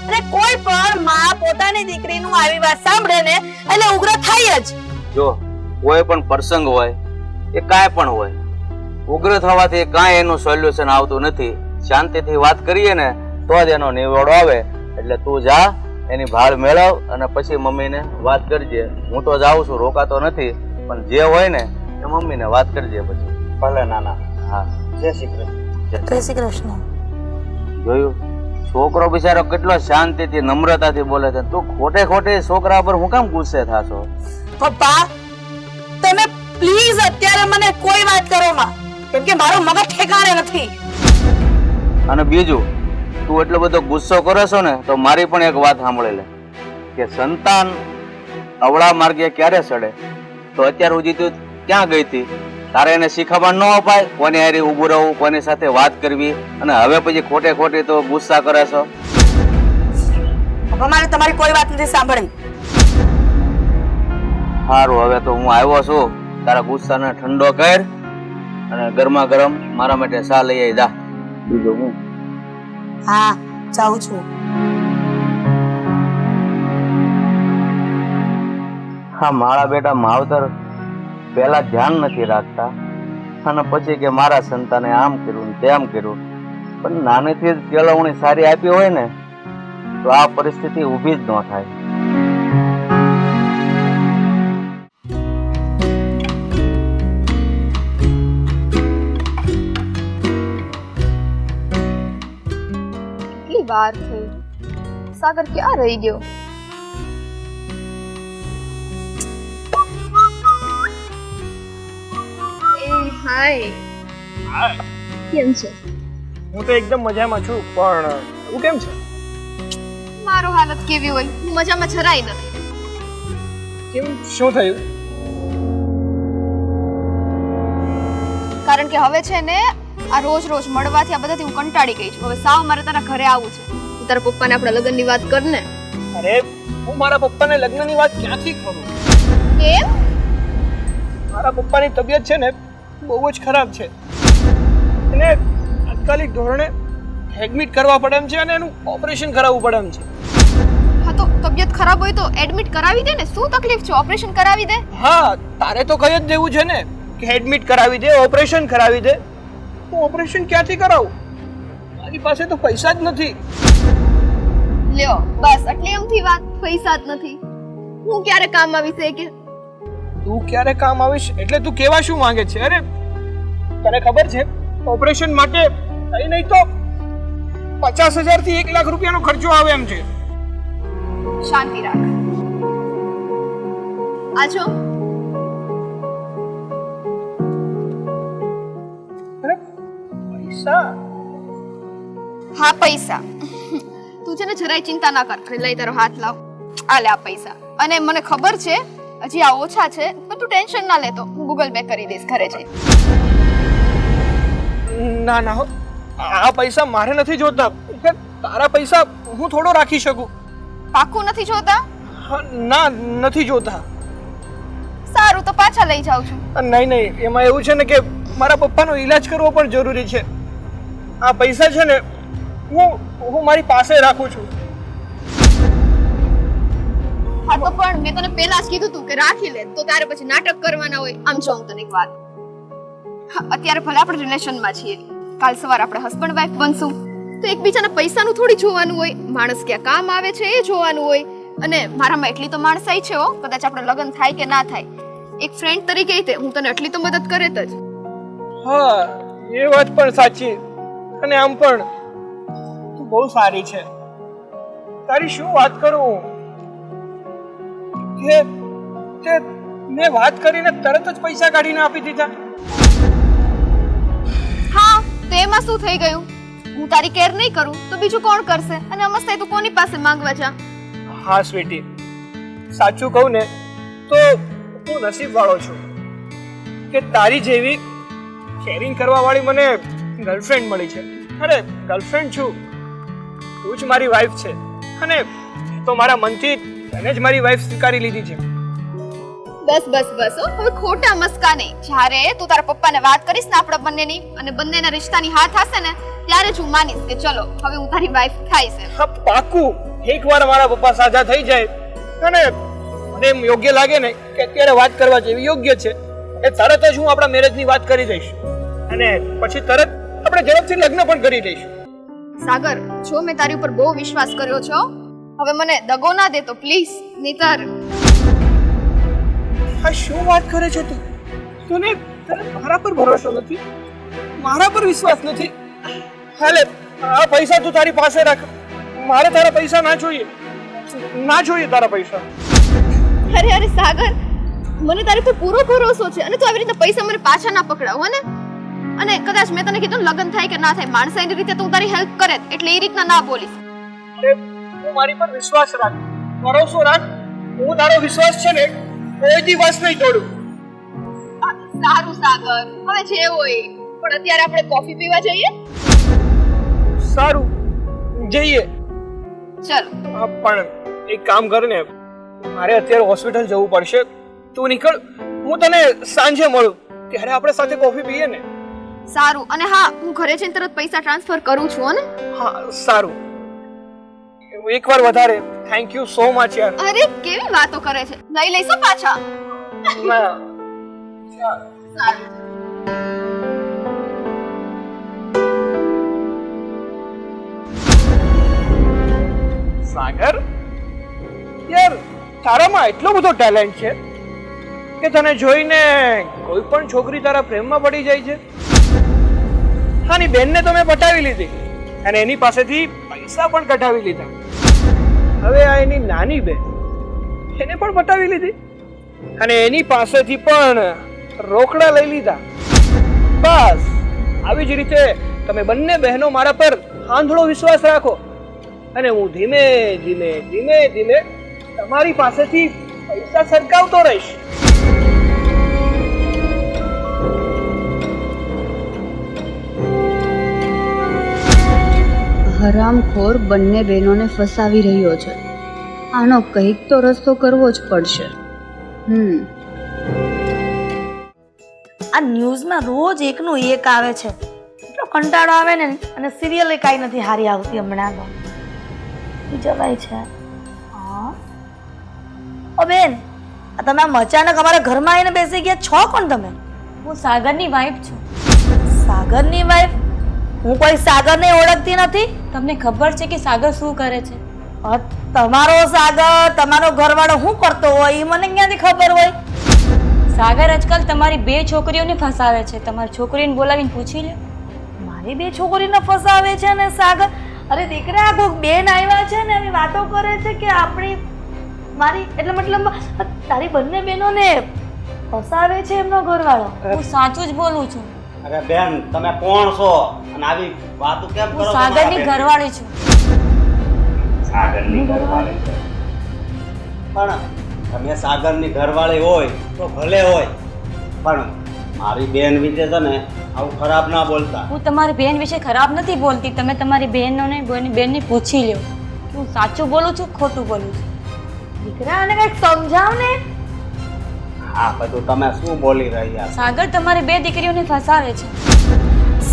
Speaker 4: અને કોઈ પણ માં પોતાની દીકરીનું આવી વાત સાંભળે ને એટલે ઉગ્ર થાય જ.
Speaker 7: જો કોઈ પણ પ્રસંગ હોય એ કાંઈ પણ હોય, ઉગ્ર થવાથી કાંઈ એનું સોલ્યુશન આવતું નથી. શાંતિથી વાત કરીએ ને તો જ એનો નિવેડો આવે. એટલે તું જા, એની ભાળ મેળવ અને પછી મમ્મીને વાત કરજે. હું તો જાઉં છું, રોકાતો નથી, પણ જે હોય ને એ મમ્મીને વાત કરજે પછી.
Speaker 8: ભલે નાના.
Speaker 7: હા,
Speaker 8: જય શ્રી કૃષ્ણ.
Speaker 4: જય શ્રી કૃષ્ણ.
Speaker 7: જોયું, છોકરો બિચારો કેટલો શાંતિથી નમ્રતાથી બોલે છે. તું ખોટે ખોટે છોકરા પર હું કામ ગુસ્સે થાશો?
Speaker 4: પપ્પા, તમે પ્લીઝ અત્યારે મને કોઈ વાત કરો માં, કેમ કે મારો મગજ ઠેકાણે નથી.
Speaker 7: અને બીજું, તું એટલો બધો ગુસ્સો કરે છો ને તો મારી પણ એક વાત સાંભળી લે કે સંતાન અવળા માર્ગે ક્યારે ચડે? તો અત્યાર સુધી તું ક્યાં ગઈ હતી? તારે એને શીખવા ન અપાય કોની હારે ઊભું રહેવું, કોની સાથે વાત કરવી, અને હવે પછી ખોટે ખોટી તો ગુસ્સા કરે છો.
Speaker 4: પપ્પા, મારે તમારી કોઈ વાત નથી સાંભળવી.
Speaker 7: સારું, હવે તો હું આવ્યો છું, તારા ગુસ્સાને ઠંડો કર અને ગરમા ગરમ મારા માટે ચા લઈ આવી જા. બીજું હું
Speaker 4: હા જાઉં છું.
Speaker 7: હા મારા બેટા માવતર પહેલા ધ્યાન નથી રાખતા અને પછી કે મારા સંતાને આમ કર્યું ને તેમ કર્યું, પણ નાનેથી જ કેળવણી સારી આપી હોય ને તો આ પરિસ્થિતિ ઊભી જ ન થાય.
Speaker 5: કેટલી વાર થઈ, સાગર ક્યાં રહી ગયો? એ હાય, કેમ છે?
Speaker 2: હું તો એકદમ મજામાં છું, પણ તું કેમ છે?
Speaker 5: મારો હાલત કેવી હોય, હું મજામાં જરાય નથી.
Speaker 2: કેમ, શું થયું?
Speaker 5: કારણ કે હવે છે ને આ રોજ રોજ મળવાથી આ બધાથી હું કંટાળી ગઈ છું. હવે સાવ મારે તારા ઘરે આવવું છે. તું તારા પપ્પાને આપણા લગ્નની વાત કર ને.
Speaker 2: અરે હું મારા પપ્પાને લગ્નની વાત ક્યાંથી કરું?
Speaker 5: કેમ?
Speaker 2: મારા પપ્પાની તબિયત છે ને બહુ જ ખરાબ છે, એને તાત્કાલિક ધોરણે એડમિટ કરવા પડે એમ છે અને એનું ઓપરેશન કરાવવું પડે એમ છે.
Speaker 5: હા તો તબિયત ખરાબ હોય તો એડમિટ કરાવી દે ને. શું તકલીફ છે? ઓપરેશન કરાવી દે.
Speaker 2: હા, તારે તો કહી જ દેવું છે ને કે એડમિટ કરાવી દે, ઓપરેશન કરાવી દે. હું ઓપરેશન ક્યાંથી કરાવું? મારી પાસે તો પૈસા જ નથી.
Speaker 5: લ્યો બસ આટલી એમથી વાત. પૈસા જ નથી. હું ક્યારે કામ આવીશ એ કે?
Speaker 2: તું ક્યારે કામ આવીશ એટલે તું કેવા શું માંગે છે? અરે તને ખબર છે ઓપરેશન માટે કઈ નહીં તો 50,000 થી 1 લાખ રૂપિયાનો ખર્ચો આવે એમ છે.
Speaker 5: શાંતિ રાખ. આજો
Speaker 2: અરે પૈસા?
Speaker 5: હા પૈસા. તું છે ને જરાય ચિંતા ના કર. અને લઈ તારો હાથ લાવ. આ લે આ પૈસા. અને મને ખબર છે હજી આ ઓછા છે, પણ તું ટેન્શન ના લેતો. હું ગૂગલ પે કરી દઈશ ઘરે જઈ.
Speaker 2: ના ના હો, આ પૈસા મારે નથી જોતા. તારા પૈસા હું થોડો રાખી શકું.
Speaker 5: પાકું નથી જોતા?
Speaker 2: હા, ના નથી જોતા.
Speaker 5: સારું તો પાછા લઈ જાઉં છું.
Speaker 2: નહીં નહીં, એમાં એવું છે ને કે મારા પપ્પાનો ઈલાજ કરવો પણ જરૂરી છે. આ પૈસા છે ને હું મારી પાસે રાખું છું.
Speaker 5: હા તો પણ મેં તને પહેલા જ કીધું તું કે રાખી લે, તો તારે પછી નાટક કરવાના હોય. આમ જો હું તને એક વાત, હા, અત્યારે ભલે આપણે રિલેશનમાં છીએ, કાલ સવારે આપણે હસબન્ડ વાઈફ બનશું તો એકબીજાના પૈસાનું થોડી જોવાનું હોય. માણસ ક્યાં કામ આવે છે એ જોવાનું હોય. અને મારામાં એટલી તો માણસાઈ છે હો, કદાચ આપણે લગ્ન થાય કે ના થાય, એક ફ્રેન્ડ તરીકે હું તને એટલી તો મદદ કરે જ.
Speaker 2: હા, એ વાત પણ સાચી. અને આમ પણ તું બહુ સારી છે. તારી શું વાત કરું કે મેં વાત કરીને તરત જ પૈસા કાઢીને આપી દીધા.
Speaker 5: હા તો એમાં શું થઈ ગયું? હું તારી કેર નહીં કરું તો બીજું કોણ કરશે? અને અમસ્તા તું કોની પાસે માંગવા જા?
Speaker 2: હા સ્વીટી, સાચું કહું ને તો હું નસીબ વાળો છું કે તારી જેવી શેરિંગ કરવા વાળી મને ગર્લફ્રેન્ડ મળી છે. અરે ગર્લફ્રેન્ડ છું, તું જ મારી વાઈફ છે અને તો મારા મનથી તને જ મારી વાઈફ સ્વીકારી લીધી છે.
Speaker 5: બસ બસ બસ હો, હવે ખોટા મસ્કા નહીં. જ્યારે તું તારા પપ્પાને વાત કરીશ ને આપણા બંનેની અને બંનેના રિશ્તાની હાથ હશે ને ત્યારે જ હું માનીશ કે ચલો હવે હું તારી વાઈફ થાય છે.
Speaker 2: હા પાકું. એકવાર મારા પપ્પા સાજા થઈ જાય અને મને એમ યોગ્ય લાગે ને કે અત્યારે વાત કરવા જેવી યોગ્ય છે, એ તરત જ હું આપણા મેરેજની વાત કરી દઈશ અને પછી તરત આપણે ઝડપથી લગ્ન પણ કરી દઈશું.
Speaker 5: સાગર, જો મેં તારી ઉપર બહુ વિશ્વાસ કર્યો છે, હવે મને દગો ના દે તો પ્લીઝ. નહીતર
Speaker 2: આ શું વાત કરે છે તું? તને મારા પર ભરોસો નથી, મારા પર વિશ્વાસ નથી. હાલે આ પૈસા તું તારી પાસે રાખ. મારે તારા પૈસા ના જોઈએ, ના જોઈએ તારા પૈસા.
Speaker 5: અરે અરે સાગર, મને તારી પર પૂરો ભરોસો છે અને તું આવી રીતે પૈસા મને પાછા ના પકડાવ ને. અને કદાચ મેં તને કીધું લગ્ન થાય કે ના થાય, માણસાઈની રીતે તું તારી હેલ્પ કરે એટલે એ રીતના ના બોલીશ.
Speaker 2: તું મારી પર વિશ્વાસ રાખ, ભરોસો રાખ. હું તારો વિશ્વાસ છે ને કોઈ દિવસ નહીં તોડું.
Speaker 5: સારું સાગર, હવે જે હોય. પણ અત્યારે આપણે કોફી પીવા જઈએ?
Speaker 2: સારું, જઈએ.
Speaker 5: ચલો.
Speaker 2: પણ એક કામ કર ને, મારે અત્યારે હોસ્પિટલ જવું પડશે. તું નીકળ, હું તને સાંજે મળું ત્યારે આપણે સાથે કોફી પીએ ને.
Speaker 5: સારું, અને હા, હું ઘરે જઈને તરત પૈસા ટ્રાન્સફર કરું છું હો ને.
Speaker 2: હા સારું. એકવાર વધારે થેન્ક યુ સો મચ યાર.
Speaker 5: અરે કેવી વાતો કરે છે, લઈ લઈશું પાછા. સારું.
Speaker 2: સાગર યાર, તારામાં એટલો બધો ટેલેન્ટ છે કે તને જોઈને કોઈ પણ છોકરી તારા પ્રેમમાં પડી જાય છે. હાની બેનને તો મેં પટાવી લીધી અને એની પાસેથી પૈસા પણ કઢાવી લીધા. હવે આ એની નાની બેન, એને પણ પટાવી લીધી અને એની પાસેથી પણ રોકડા લઈ લીધા. બસ આવી જ રીતે તમે બંને બહેનો મારા પર આંધળો વિશ્વાસ રાખો અને હું ધીમે ધીમે ધીમે ધીમે તમારી પાસેથી પૈસા સરકાવતો રહીશ.
Speaker 9: હરામખોર બંને બહેનોને ફસાવી રહ્યો છે. આનો કંઈક તો રસ્તો કરવો જ પડશે.
Speaker 4: આ ન્યૂઝમાં રોજ એકનું એક આવે છે, એટલો કંટાળો આવે ને. અને સિરિયલ કાંઈ નથી હારી આવતી હમણાં તો. જવાય છે. હા ઓ બેન, આ તમે આમ અચાનક અમારા ઘરમાં આવીને બેસી ગયા છો? કોણ તમે?
Speaker 1: હું સાગરની વાઈફ છું.
Speaker 4: સાગરની વાઈફ? હું કોઈ સાગરને ઓળખતી નથી.
Speaker 1: તમને ખબર છે કે સાગર શું કરે છે?
Speaker 4: તમારો સાગર, તમારો ઘરવાળો શું કરતો હોય એ મને ક્યાંથી ખબર હોય?
Speaker 1: સાગર આજકાલ તમારી બે છોકરીઓને ફસાવે છે. તમારી છોકરીઓને બોલાવીને પૂછી લે.
Speaker 4: મારી બે છોકરીને ફસાવે છે ને સાગર? અરે દીકરા, કોઈક બેન આવ્યા છે ને એવી વાતો કરે છે કે આપણી મારી એટલે મતલબ તારી બંને બહેનોને ફસાવે છે એમનો ઘરવાળો.
Speaker 1: હું સાચું જ બોલું છું.
Speaker 8: અરે બેન, તમે કોણ છો અને આવી વાતો કેમ કરો
Speaker 1: હું
Speaker 8: છો?
Speaker 1: સાગરની ઘરવાળી છું.
Speaker 8: સાગરની ઘરવાળી છે. પણ તમે સાગરની ઘરવાળી હોય તો ભલે હોય, પણ મારી બેન વિશે છે ને આવું ખરાબ ના બોલતા.
Speaker 1: હું તમારી બેન વિશે ખરાબ નથી બોલતી. તમે તમારી બહેનોને બેનને પૂછી લો. હું સાચું બોલું છું ખોટું બોલું છું?
Speaker 4: દીકરા, આને કંઈક સમજાવ ને.
Speaker 8: આ બધું તમે શું બોલી રહ્યા છો?
Speaker 1: સાગર તમારી બે દીકરીઓને ફસાવે છે.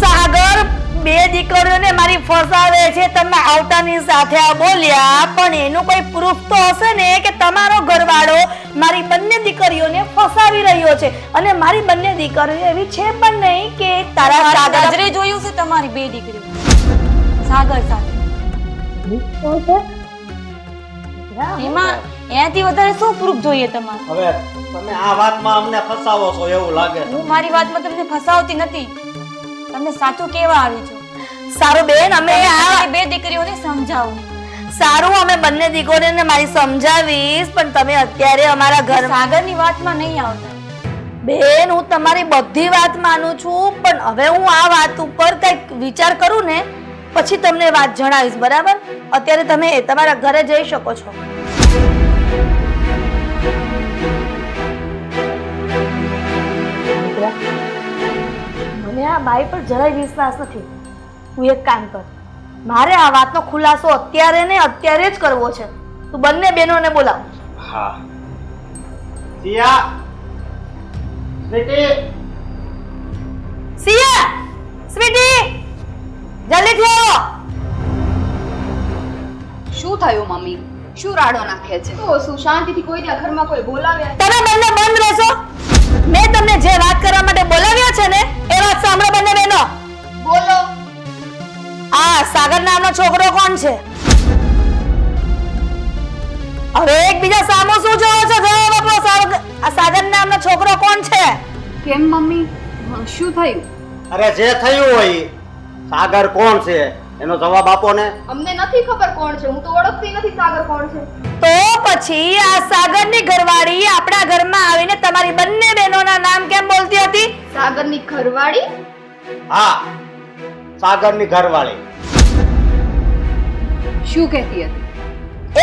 Speaker 4: સાગર બે દીકરીઓને મારી ફસાવે છે, તમે આવતાની સાથે આ બોલ્યા, પણ એનું કોઈ પ્રૂફ તો હશે ને કે તમારો ઘરવાળો મારી બંને દીકરીઓને ફસાવી રહ્યો છે. અને મારી બંને દીકરીઓ એવી છે પણ નહીં કે તારા સાગર
Speaker 1: નજરે જોયું છે તમારી બે દીકરીઓ સાગર સાથે. એમાં એનાથી વધારે શું પ્રૂફ જોઈએ તમારે?
Speaker 8: હવે તમે આ વાતમાં અમને ફસાવો છો એવું લાગે છે.
Speaker 1: હું મારી વાતમાં તમને ફસાવતી નથી. તમને સાચું કેવા આવી છું.
Speaker 4: સારું બેન, અમે
Speaker 1: તમારી બે દીકરીઓને સમજાવો.
Speaker 4: સારું, અમે બંને દીકરીઓને મારી સમજાવીશ, પણ તમે અત્યારે અમારા ઘર
Speaker 1: સાગરની વાતમાં નહીં આવતા.
Speaker 4: બેન, હું તમારી બધી વાત માનું છું, પણ હવે હું આ વાત ઉપર કંઈક વિચાર કરું ને પછી તમને વાત જણાવીશ, બરાબર? અત્યારે તમે તમારા ઘરે જઈ શકો છો. મને આ બાઈ પર જરાય વિશ્વાસ નથી. હું એક કામ કર, મારે આ વાતનો ખુલાસો અત્યારે ને અત્યારે જ કરવો છે. તું બંને બહેનોને બોલાવ.
Speaker 8: હા. સિયા, સ્વીટી,
Speaker 4: સિયા, સ્વીટી, જલ્દીથી આવો.
Speaker 6: શું થયું મમ્મી? શું રાડો નાખે છે?
Speaker 5: તો શું શાંતિથી કોઈ દે ઘરમાં કોઈ બોલાવ્યા?
Speaker 4: તમે બંને બંધ રહેશો. મેં તમને જે વાત કરવા માટે બોલાવ્યા છે ને એ વાત સાંભળો બંને બહેનો.
Speaker 5: બોલો.
Speaker 4: આ સાગર નામનો છોકરો કોણ છે? હવે એકબીજા સામો શું જોવો છો? જવાબ આપો. આ સાગર નામનો છોકરો કોણ છે?
Speaker 6: કેમ મમ્મી, શું થયું?
Speaker 8: અરે જે થયું હોય ઈ. સાગર કોણ છે એનો જવાબ આપો ને.
Speaker 5: અમને નથી ખબર કોણ છે. હું તો ઓળખતી નથી સાગર કોણ છે.
Speaker 4: તો પછી આ સાગરની ઘરવાળી આપણા ઘરમાં આવીને તમારી બંને બહેનોના નામ કેમ બોલતી હતી?
Speaker 5: સાગરની ઘરવાળી?
Speaker 8: હા, સાગરની ઘરવાળી.
Speaker 6: શું કહેતી હતી?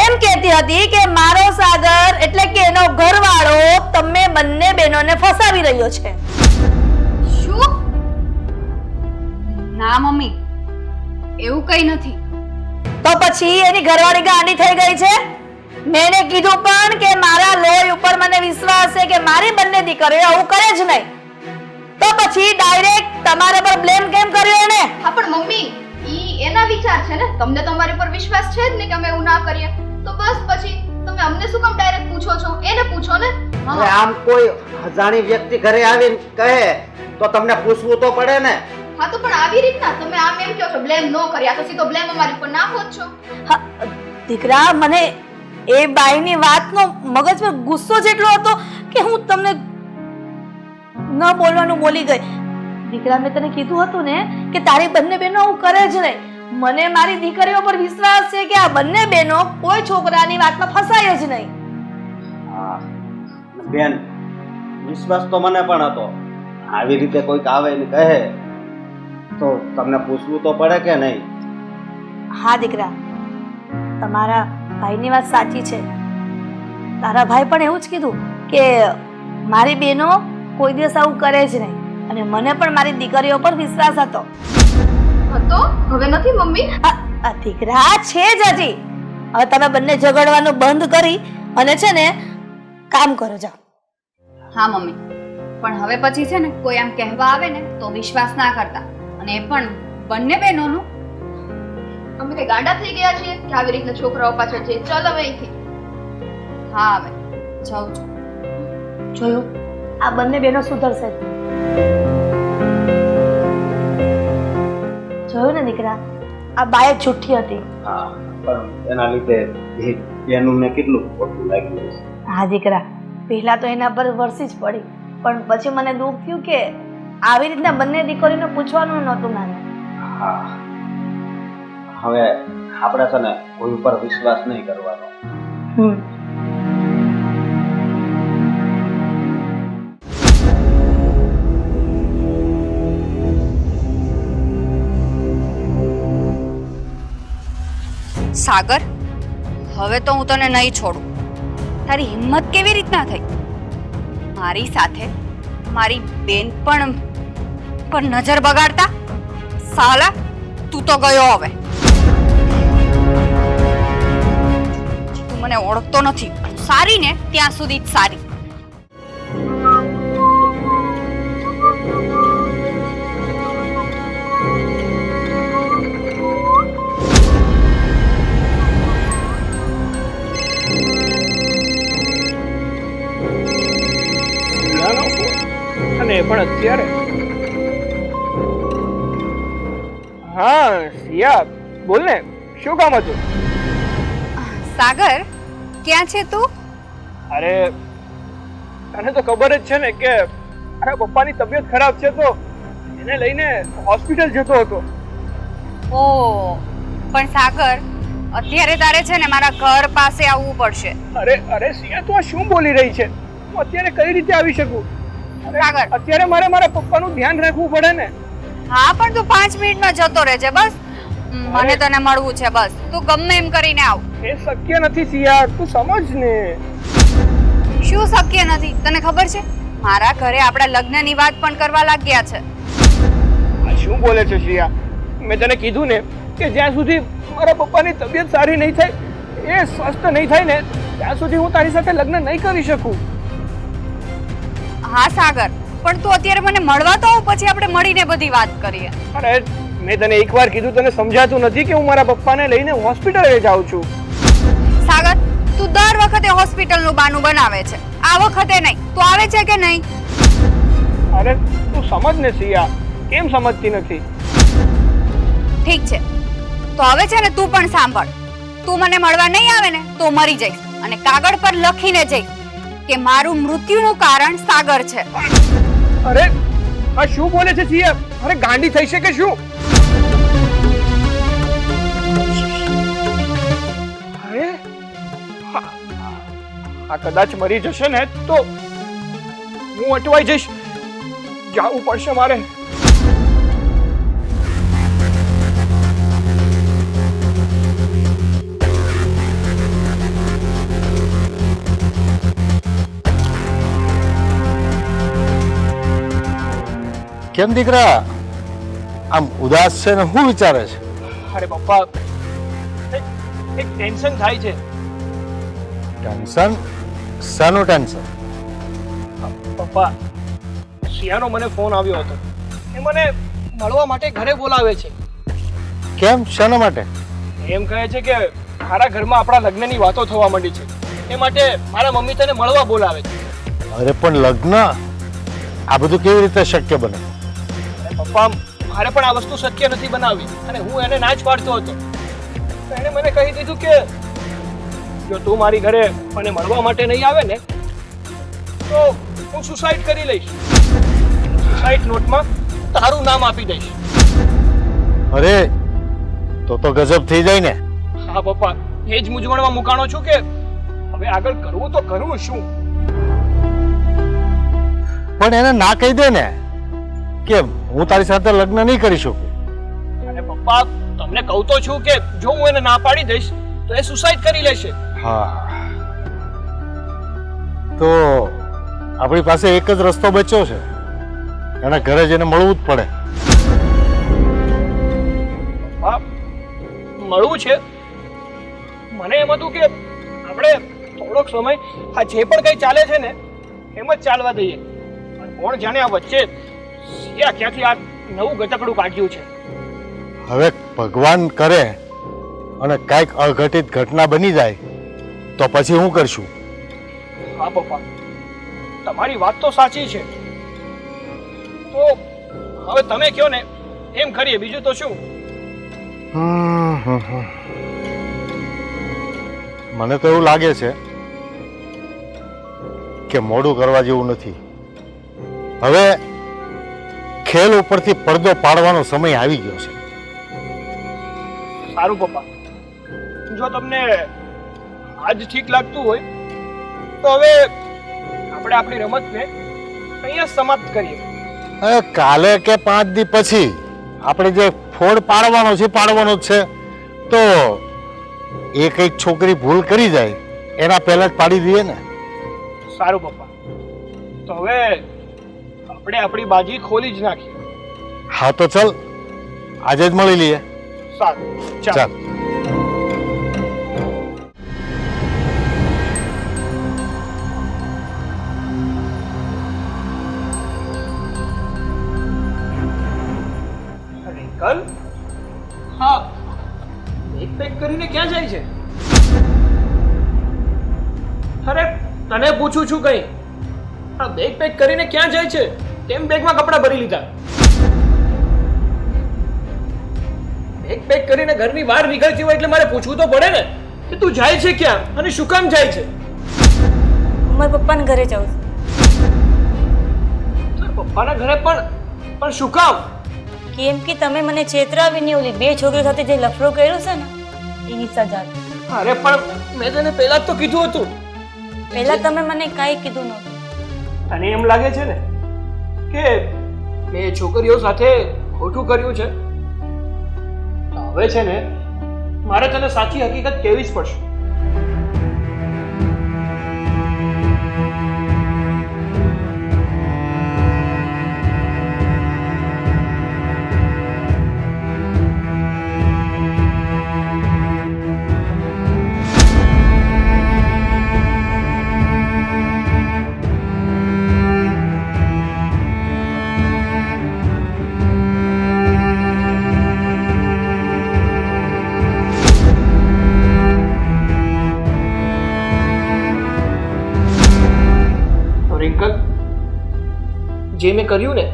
Speaker 4: એમ કહેતી હતી કે મારો સાગર એટલે કે એનો ઘરવાળો તમે બંને બહેનોને ફસાવી રહ્યો છે.
Speaker 6: શું? ના મમ્મી, એવું કઈ નથી.
Speaker 4: તો પછી એની ઘરવાળી ગાંડી થઈ ગઈ છે. મેં એને કીધું પણ કે મારા લોહી ઉપર મને વિશ્વાસ છે કે મારી બંને દીકરીઓ આવું કરે જ નહીં. તો પછી ડાયરેક્ટ તમારા પર બ્લેમ કેમ કર્યો એને?
Speaker 5: હા પણ મમ્મી ઈ એના વિચાર છે ને, તમને તો અમારી પર વિશ્વાસ છે જ ને કે અમે એવું ના કરીએ, તો બસ પછી તમે અમને શું કામ ડાયરેક્ટ પૂછો છો? એને પૂછો ને.
Speaker 8: હવે આમ કોઈ અજાણી વ્યક્તિ ઘરે આવીને કહે તો તમને પૂછવું તો પડે ને.
Speaker 5: હા તો પણ આવી રીતના તમે આમ એમ કહો છો બ્લેમ ન કર્યા, તો સીધો બ્લેમ અમારી પર નાખો જ છો.
Speaker 4: હા, દીકરા, મને એ બાઈની વાતનો મગજ પર ગુસ્સો જેટલો હતો કે હું તમને ન બોલવાનું બોલી ગઈ. દીકરા, મેં તને કીધું હતું ને કે તારી બંને બહેનો આવું કરે જ નહીં. મને મારી દીકરીઓ પર વિશ્વાસ છે કે આ બંને બહેનો કોઈ છોકરાની વાતમાં ફસાય જ નહીં.
Speaker 8: હા બેન, વિશ્વાસ તો મને પણ હતો. આવી રીતે કોઈક આવે ને કહે તો તમને પૂછવું તો પડે કે નહીં?
Speaker 4: હા દીકરા, તમારા ભાઈની વાત સાચી છે. તારા ભાઈ પણ એવું જ કીધું કે મારી બહેનો કોઈ દિવસ આવું કરે જ નહીં, અને મને પણ મારી દીકરીઓ પર વિશ્વાસ હતો.
Speaker 5: તો હવે નથી મમ્મી?
Speaker 4: આ દીકરા છે જ હજી. હવે તમે બંને ઝઘડવાનું બંધ કરી અને છે ને કામ કરો, જાઓ.
Speaker 6: હા મમ્મી, પણ હવે પછી છે ને કોઈ આમ કહેવા આવે ને તો વિશ્વાસ ના કરતા, અને એ પણ બંને બહેનોનું.
Speaker 5: અમે કઈ ગાંડા થઈ ગયા છીએ કે આવી રીતના છોકરાઓ પાછળ જઈએ? ચાલ હવે અહીંથી.
Speaker 6: હા હવે જાઉં છું.
Speaker 4: જોયું, આ બંને બહેનો સુધરશે. જોયું ને દીકરા, આ બાએ જુઠ્ઠી હતી.
Speaker 8: હા, પણ એના લીધે બેનને કેટલું ખોટું લાગ્યું હશે.
Speaker 4: હા દીકરા, પહેલા તો એના પર વરસી જ પડી, પણ પછી મને દુઃખ થયું કે આવી રીતના બંને દીકરીને પૂછવાનું નહોતું મારે.
Speaker 8: હા, હવે આપણે છે ને કોઈ ઉપર વિશ્વાસ નહીં કરવાનો.
Speaker 6: સાગર, હવે તો હું તને નહીં છોડું. તારી હિંમત કેવી રીતના થઈ મારી સાથે મારી બેન પણ પર નજર બગાડતા? સાલા, તું તો ગયો હવે. તું મને ઓળખતો નથી. સારી ને ત્યાં સુધી જ સારી.
Speaker 2: અને પણ અત્યારે હા સિયા, બોલ ને, શું કામ હતું?
Speaker 6: સાગર, ક્યાં છે તું?
Speaker 2: અરે તને તો ખબર જ છે ને કે મારા પપ્પાની તબિયત ખરાબ છે, તો એને લઈને હોસ્પિટલ જતો હતો.
Speaker 6: ઓ, પણ સાગર, અત્યારે તારે છે ને મારા ઘર પાસે આવવું પડશે.
Speaker 2: અરે સિયા, તું આ શું બોલી રહી છે? હું અત્યારે કઈ રીતે આવી શકું?
Speaker 6: સાગર,
Speaker 2: અત્યારે મારે મારા પપ્પાનું ધ્યાન રાખવું પડે ને.
Speaker 6: હા, પણ તું 5 મિનિટમાં જતો રહેજે બસ. મને તને મળવું છે, બસ. તું ગમે એમ કરીને આવ.
Speaker 2: એ શક્ય નથી સિયા, તું સમજ ને.
Speaker 6: શું શક્ય નથી? તને ખબર છે મારા ઘરે આપણા લગ્નની વાત પણ કરવા લાગ્યા છે.
Speaker 2: આ શું બોલે છે સિયા? મેં તને કીધું ને કે જ્યાં સુધી મારા પપ્પાની તબિયત સારી નહીં થાય, એ સ્વસ્થ નહીં થાય ને, ત્યાં સુધી હું તારી સાથે લગ્ન નહીં કરી શકું.
Speaker 6: હા સાગર, પણ તું અત્યારે મને મળવા તો આવ, પછી આપણે મળીને બધી વાત કરીએ.
Speaker 2: અરે મેં તને એકવાર કીધું, તને સમજાતું નથી કે હું મારા પપ્પાને લઈને હોસ્પિટલે જાઉં છું.
Speaker 6: સાગર, તું દર વખતે હોસ્પિટલનું બાનું બનાવે છે. આ વખતે નહીં. તું આવે છે કે નહીં?
Speaker 2: અરે તું સમજ ને સિયા, કેમ સમજતી નથી?
Speaker 6: ઠીક છે, તો હવે છે ને તું પણ સાંભળ. તું મને મળવા નહીં આવે ને તો મરી જઈશ, અને કાગળ પર લખીને જઈશ કે મારું મૃત્યુનું કારણ સાગર છે.
Speaker 2: અરે આ શું બોલે છે સિયા? અરે ગાંડી થઈ છે કે શું? અરે આ કદાચ મરી જશે ને તો હું અટવાઈ જઈશ. જાવું પડશે મારે.
Speaker 3: કેમ દીકરા, આમ ઉદાસ છે ને શું વિચારે છે?
Speaker 2: અરે પપ્પા, એક ટેન્શન થાય છે.
Speaker 3: ટેન્શન? શાનું ટેન્શન?
Speaker 2: પપ્પા, સિયાનો મને ફોન આવ્યો હતો. એ મને મળવા માટે ઘરે બોલાવે છે.
Speaker 3: કેમ, શાના માટે?
Speaker 2: એમ કહે છે કે મારા ઘરમાં આપણા લગ્નની વાતો થવા માંડી છે. એ માટે મારા મમ્મી તને મળવા બોલાવે છે.
Speaker 3: અરે પણ લગ્ન, આ બધું કેવી રીતે શક્ય બને?
Speaker 2: અરે પપ્પા, મારે પણ આ વસ્તુ શક્ય નથી બનાવવી અને હું એને ના જ પાડતો હતો. તો એણે મને કહી દીધું કે જો તું મારી ઘરે મને મળવા માટે નહીં આવે ને તો હું સુસાઇડ કરી લઈશ. સુસાઇડ નોટમાં તારું નામ આપી દઈશ.
Speaker 3: અરે તો ગજબ થઈ જાય ને.
Speaker 2: હા પપ્પા, એ જ મૂંઝવણમાં મુકાણો છું કે હવે આગળ કરવું તો કરવું શું.
Speaker 3: પણ એને ના કહી દે ને કે હું તારી સાથે લગ્ન નહીં કરી શકું.
Speaker 2: અને પપ્પા, તમને કહું તો છું કે જો હું એને ના પાડી દઈશ તો એ સુસાઇડ કરી લેશે.
Speaker 3: હા, તો આપણી પાસે એક જ રસ્તો બચ્યો છે, એના ઘરે જઈને મળવું જ પડે.
Speaker 2: હા, મળવું છે. મને એમ હતું કે આપણે થોડોક સમય આ જે પણ કંઈ ચાલે છે ને એમ જ ચાલવા દઈએ. પણ કોણ જાણે આ વચ્ચે સિયા ક્યાંથી આ નવું ગતકડું કાઢ્યું છે.
Speaker 3: હવે ભગવાન કરે અને કાંઈક અઘટિત ઘટના બની જાય તો પછી શું કરશું?
Speaker 2: હા પપ્પા, તમારી વાત તો સાચી છે. તો હવે તમે કહો ને એમ કરીએ, બીજું તો શું.
Speaker 3: મને તો એવું લાગે છે કે મોડું કરવા જેવું નથી. હવે ખેલ ઉપરથી પડદો પાડવાનો સમય આવી ગયો છે.
Speaker 2: સારું પપ્પા, જો તમને આજ ઠીક લાગતું હોય તો હવે આપણે આપણી રમતને અહીંયા સમાપ્ત કરીએ.
Speaker 3: હવે કાલે કે 5 દી પછી આપણે જે ફોડ પાડવાનો છે જ છે. તો એ કઈક છોકરી ભૂલ કરી જાય એના પહેલા જ પાડી દઈએ ને.
Speaker 2: સારું પપ્પા, તો હવે આપણે આપણી બાજી ખોલી જ નાખીએ.
Speaker 3: હા તો ચલ આજે જ મળી લઈએ.
Speaker 2: સારું, ચાલ.
Speaker 3: ચાલ.
Speaker 2: રિંકલ, હા, બેગ પેક કરીને ક્યાં જાય છે? અરે તને પૂછું છું કઈ, આ બેગ પેક કરીને ક્યાં જાય છે? તેમ બેગમાં કપડાં ભરી લીધા. બેગ પેક કરીને ઘરની બહાર નીકળતી હોય એટલે મારે પૂછવું તો પડે ને કે તું જાય છે ક્યાં અને શું કામ જાય છે?
Speaker 1: મારા પપ્પાના ઘરે જાઉં છું.
Speaker 2: તારા પપ્પાના ઘરે પણ શું કામ?
Speaker 1: કેમ કે તમે મને છેતરાવીને ઓલી 2 છોકરીઓ સાથે જે લફડો કર્યો છે ને એની સજા.
Speaker 2: અરે પણ મેં તને પહેલા જ તો કીધું હતું.
Speaker 1: પહેલા તમે મને કાંઈ કીધું નહોતું.
Speaker 2: તને એમ લાગે છે ને કે મેં છોકરીઓ સાથે ખોટું કર્યું છે? હવે છે ને મારે તને સાચી હકીકત કહેવી જ પડશે. રિંકલ, જે મેં કર્યું ને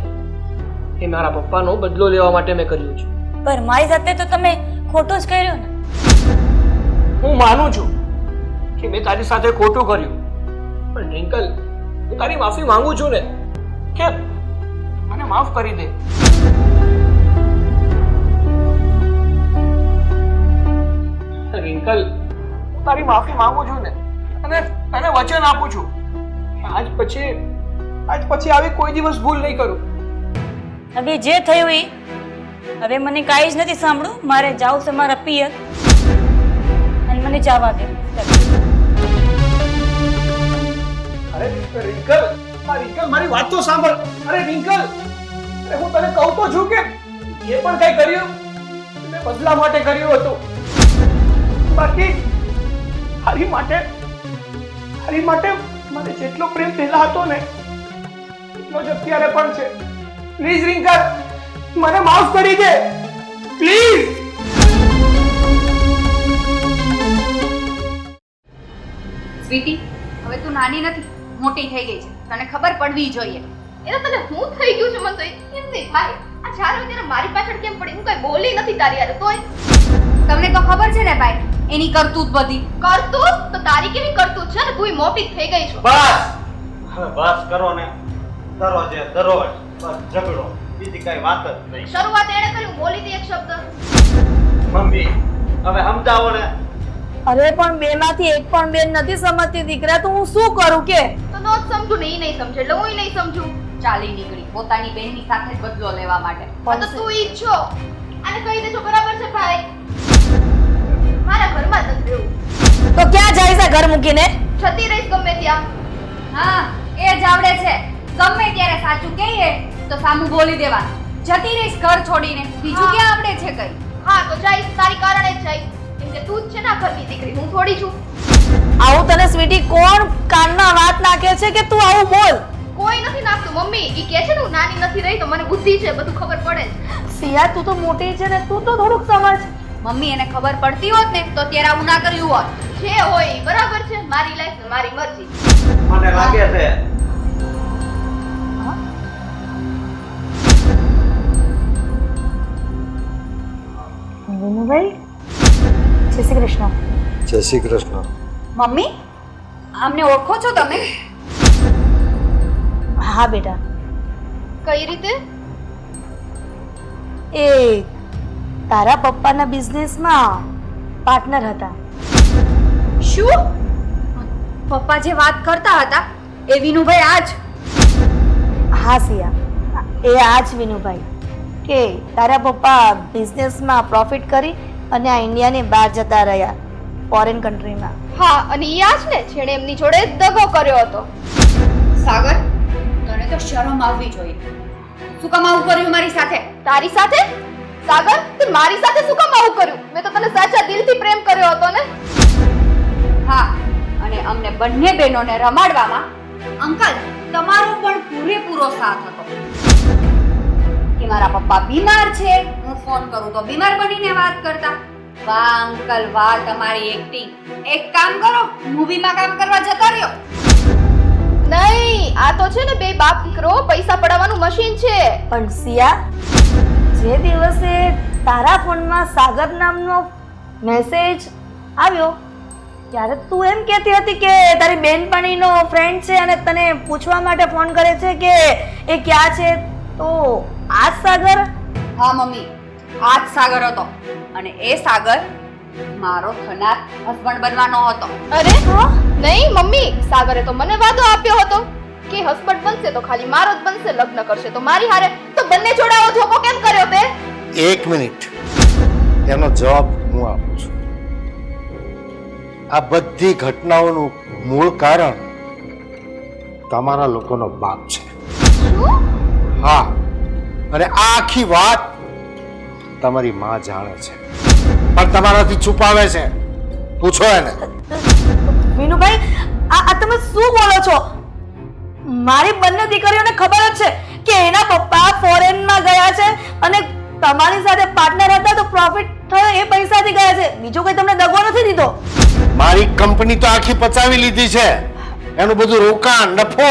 Speaker 2: એ મારા પપ્પાનો બદલો લેવા માટે મેં કર્યું છે.
Speaker 1: પણ મારી સાથે તો તમે ખોટું જ કર્યું ને.
Speaker 2: હું માનું છું કે મેં તારી સાથે ખોટું કર્યું, પણ રિંકલ, હું તારી માફી માંગુ છું ને કે મને માફ કરી દે. રિંકલ, હું તારી માફી માંગુ છું ને અને તને વચન આપું છું કે આજ પછી આવી કોઈ દિવસ ભૂલ નહીં કરું.
Speaker 1: હવે જે થયું એ હવે મને કાંઈ જ નથી સાંભળવું. મારે જાવું છે મારા પિયર અને મને જવા દે.
Speaker 2: અરે રિંકલ, મારી વાત તો સાંભળ. અરે રિંકલ, હું તને કહું તો છું કે જે પણ કઈ કર્યું મેં બદલા માટે કર્યું હતું. બાકી હરી માટે મને જેટલો પ્રેમ પહેલા હતો ને એટલો જ અત્યારે પણ છે. પ્લીઝ રિંકલ, મને માફ કરી દે પ્લીઝ.
Speaker 6: સ્વીટી, હવે તું નાની નથી, મોટી થઈ ગઈ છે. તને ખબર પડવી જોઈએ.
Speaker 5: એ તો તને હું થઈ ગયું છે મને તો એમ નહીં થાય. આ ચાર અત્યારે મારી પાછળ કેમ પડી? હું કઈ બોલી નથી તારી યાર. તોય
Speaker 6: તમને તો ખબર છે ને ભાઈ, એની કરતૂત બધી.
Speaker 5: કરતું તો તારી કેવી કરતું છે ને? તું મોટી થઈ ગઈ છો.
Speaker 8: બસ હવે બસ કરો ને. દરરોજે દરરોજ બસ ઝઘડો, બીજી કઈ વાત જ નહીં.
Speaker 5: શરૂઆત એણે કરી, હું બોલી હતી એક શબ્દ.
Speaker 8: મમ્મી હવે સમજાવો ને.
Speaker 4: અરે પણ બે માંથી એક પણ બેન નથી સમજતી દીકરા, તો હું શું કરું કે?
Speaker 5: તો નો જ સમજુ ને, ઈ નહીં સમજે એટલે હું નહીં સમજુ.
Speaker 6: ચાલી નીકળી પોતાની બહેનની સાથે જ બદલો લેવા માટે.
Speaker 5: તો તું ઈ જ છો. આને કહી દેજો બરાબર છે ભાઈ. મારા ઘરમાં જ નથી રહેવું.
Speaker 4: તો ક્યાં જાય છે ઘર મૂકીને?
Speaker 5: જતી રહીશ ગમે ત્યાં.
Speaker 6: હા, એ જ આવડે છે. ગમે ત્યારે સાચું કહીએ તો સામું બોલી દેવાનું. જતી રહીશ ઘર છોડીને, બીજું
Speaker 5: હા.
Speaker 6: ક્યાં આવડે છે કઈ?
Speaker 5: હા તો જઈશ, તારી કારણે જ જઈશ. કેમ કે તું જ છે ને આ ઘરની દીકરી, હું થોડી છું.
Speaker 4: આવું તને સ્વીટી કોણ કાનમાં વાત નાખે છે કે તું આવું બોલ?
Speaker 5: કોઈ નથી નાખતું મમ્મી. ઈ કહે છે ને હું નાની નથી રહી, તો મને બુદ્ધિ છે, બધું ખબર પડે છે.
Speaker 4: સિયા તું તો મોટી છે ને, તું તો થોડુંક સમજ.
Speaker 6: મમ્મી એને ખબર પડતી હોત ને તો ત્યારે આવું ના કર્યું હોત.
Speaker 5: જે હોય ઈ બરાબર છે, મારી લાઈફ ને મારી મરજી.
Speaker 8: મને લાગે છે
Speaker 4: વિનુભાઈ, જય શ્રી કૃષ્ણ.
Speaker 3: જય શ્રી કૃષ્ણ.
Speaker 6: મમ્મી, આમને ઓળખો છો તમે?
Speaker 4: હા બેટા,
Speaker 5: કઈ રીતે?
Speaker 4: એ તારા પપ્પાના બિઝનેસમાં પાર્ટનર હતા.
Speaker 6: શું? પપ્પા જે વાત કરતા હતા એ વિનુભાઈ આજ?
Speaker 4: હા સિયા, એ આ જ વિનુભાઈ કે તારા પપ્પા બિઝનેસમાં પ્રોફિટ કરી અને આ ઇન્ડિયાની બહાર જતા રહ્યા, ફોરેન કન્ટ્રીમાં.
Speaker 5: હા, અને ઈ આ જ ને જેણે એમની જોડે દગો કર્યો હતો.
Speaker 6: સાગર, તને તો શરમ આવવી જોઈએ. શું કામ આવું કર્યું મારી સાથે?
Speaker 5: તારી સાથે? સાગર, તે મારી સાથે શું કામ આવું કર્યું? મેં તો તને સાચા દિલથી પ્રેમ કર્યો હતો ને.
Speaker 6: હા, અને અમને બંને બહેનોને રમાડવામાં અંકલ તમારો પણ પૂરેપૂરો સાથ હતો. કે મારા પપ્પા બીમાર છે, હું ફોન કરું તો બીમાર બનીને વાત કરતા. વાહ અંકલ વાહ, તમારી એક્ટિંગ. એક કામ કરો, મૂવીમાં કામ કરવા જતા રહ્યો.
Speaker 5: નહીં, આ તો છે ને બે બાપ દીકરો પૈસા પડાવવાનું મશીન છે.
Speaker 4: પણ સિયા, જે દિવસે તારા ફોનમાં સાગર નામનો મેસેજ આવ્યો ત્યારે તું એમ કહેતી હતી કે તારી બેનપણીનો ફ્રેન્ડ છે અને તને પૂછવા માટે ફોન કરે છે કે એ ક્યાં છે. તો આ જ સાગર?
Speaker 6: હા મમ્મી, આ જ સાગર હતો. અને એ સાગર મારો થનાર હસબન્ડ બનવાનો હતો.
Speaker 5: અરે નહીં મમ્મી, સાગરે તો મને વાદો આપ્યો હતો કે હસબન્ડ બનશે તો ખાલી મારો જ બનશે, લગ્ન કરશે તો મારી હારે. તો બંને જોડાવો ધોકો કેમ કર્યો તે?
Speaker 3: એક મિનિટ, એનો જવાબ હું આપું છું. આ બધી ઘટનાઓનું મૂળ કારણ તમારા લોકોનો બાપ છે. હા, અને આ આખી વાત તમારી માં જાણે છે પણ તમારાથી છુપાવે છે. પૂછો એને.
Speaker 4: વિનુભાઈ, આ તમે શું બોલો છો? મારી બંને દીકરીઓને ખબર જ છે કે એના પપ્પા ફોરેનમાં ગયા છે અને તમારી સાથે પાર્ટનર હતા તો પ્રોફિટ થયો એ પૈસાથી ગયા છે. બીજો કોઈ તમને દગો નથી દીધો.
Speaker 3: મારી કંપની તો આખી પચાવી લીધી છે. એનું બધું રોકાણ નફો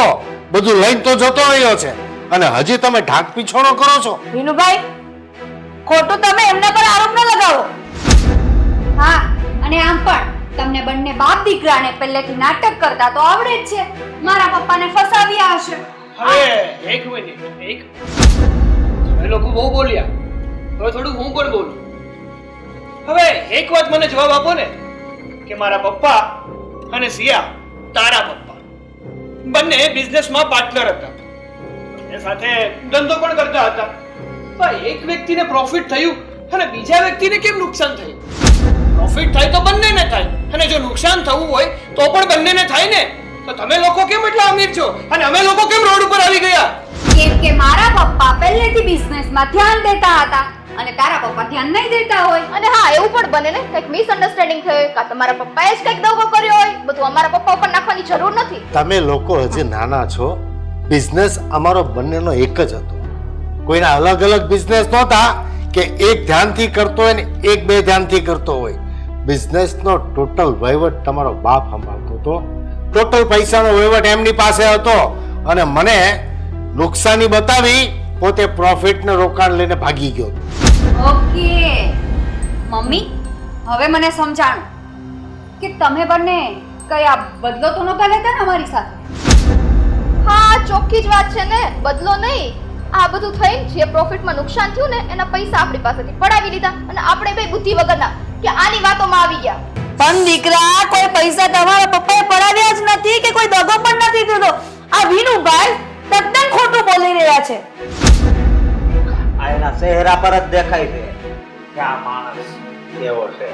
Speaker 3: બધું લઈને તો જતો રહ્યો છે અને હજી તમે ઢાક પીછોડો કરો છો.
Speaker 4: વિનુભાઈ, ખોટું તમે એમના પર આરોપ ન લગાવો.
Speaker 6: હા, અને આમ પણ તમને બંને બાપ દીકરાને પહેલેથી નાટક કરતા તો આવડે જ છે. મારા પપ્પાને ફસાવ્યા હશે.
Speaker 2: હવે એક મિનિટ, તમે લોકો બહુ બોલ્યા, હવે થોડું હું પણ બોલું. હવે એક વાત મને જવાબ આપો ને કે મારા પપ્પા અને સિયા, તારા પપ્પા બંને બિઝનેસમાં પાર્ટનર હતા, બંને સાથે ધંધો પણ કરતા હતા. તો એક વ્યક્તિને પ્રોફિટ થયું અને બીજા વ્યક્તિને કેમ નુકસાન થયું? પ્રોફિટ થાય તો બંનેને થાય અને જો નુકસાન થવું હોય તો પણ બંનેને થાય ને. તો તમે લોકો કેમ એટલા અમીર છો અને અમે લોકો કેમ રોડ ઉપર આવી ગયા?
Speaker 6: કેમ કે મારા પપ્પા પહેલેથી બિઝનેસમાં ધ્યાન દેતા હતા અને તારા પપ્પા ધ્યાન નહીં દેતા હોય.
Speaker 5: અને હા, એવું પણ બને ને કંઈક મિસઅન્ડરસ્ટેન્ડિંગ થઈ હોય, કાં તમારા પપ્પાએ જ કંઈક દગો કર્યો હોય. બધું અમારા પપ્પા ઉપર નાખવાની જરૂર નથી.
Speaker 3: તમે લોકો હજી નાના છો, બિઝનેસ અમારો બંનેનો એક જ હતો. કોઈના અલગ અલગ બિઝનેસ નહોતા કે એક ધ્યાનથી કરતો હોય ને એક બે ધ્યાનથી કરતો હોય. બિઝનેસનો ટોટલ વહીવટ તમારો બાપ સંભાળતો હતો. ટોટલ પૈસાનો વહીવટ એમની પાસે હતો અને મને નુકસાની બતાવી પોતે પ્રોફિટને રોકાણ લઈને ભાગી ગયો હતો.
Speaker 6: ઓકે મમ્મી, હવે મને સમજાણું કે તમે બંને કયા બદલો તો નહોતા લેતા ને અમારી સાથે?
Speaker 5: હા, ચોખ્ખી જ વાત છે ને, બદલો નહીં. આ બધું થઈને જે પ્રોફિટમાં નુકસાન થયું ને એના પૈસા આપણી પાસેથી પડાવી લીધા અને આપણે બે બુદ્ધિ વગરના કે આની વાતોમાં આવી ગયા.
Speaker 4: પણ દીકરા, કોઈ પૈસા તમારા પપ્પાએ પડાવ્યા જ નથી કે કોઈ દગો પણ નથી દીધો. આ વિનુભાઈ તદ્દન ખોટું બોલી રહ્યા છે.
Speaker 8: આ એના ચહેરા પર જ દેખાય છે કે આ માણસ કેવો છે.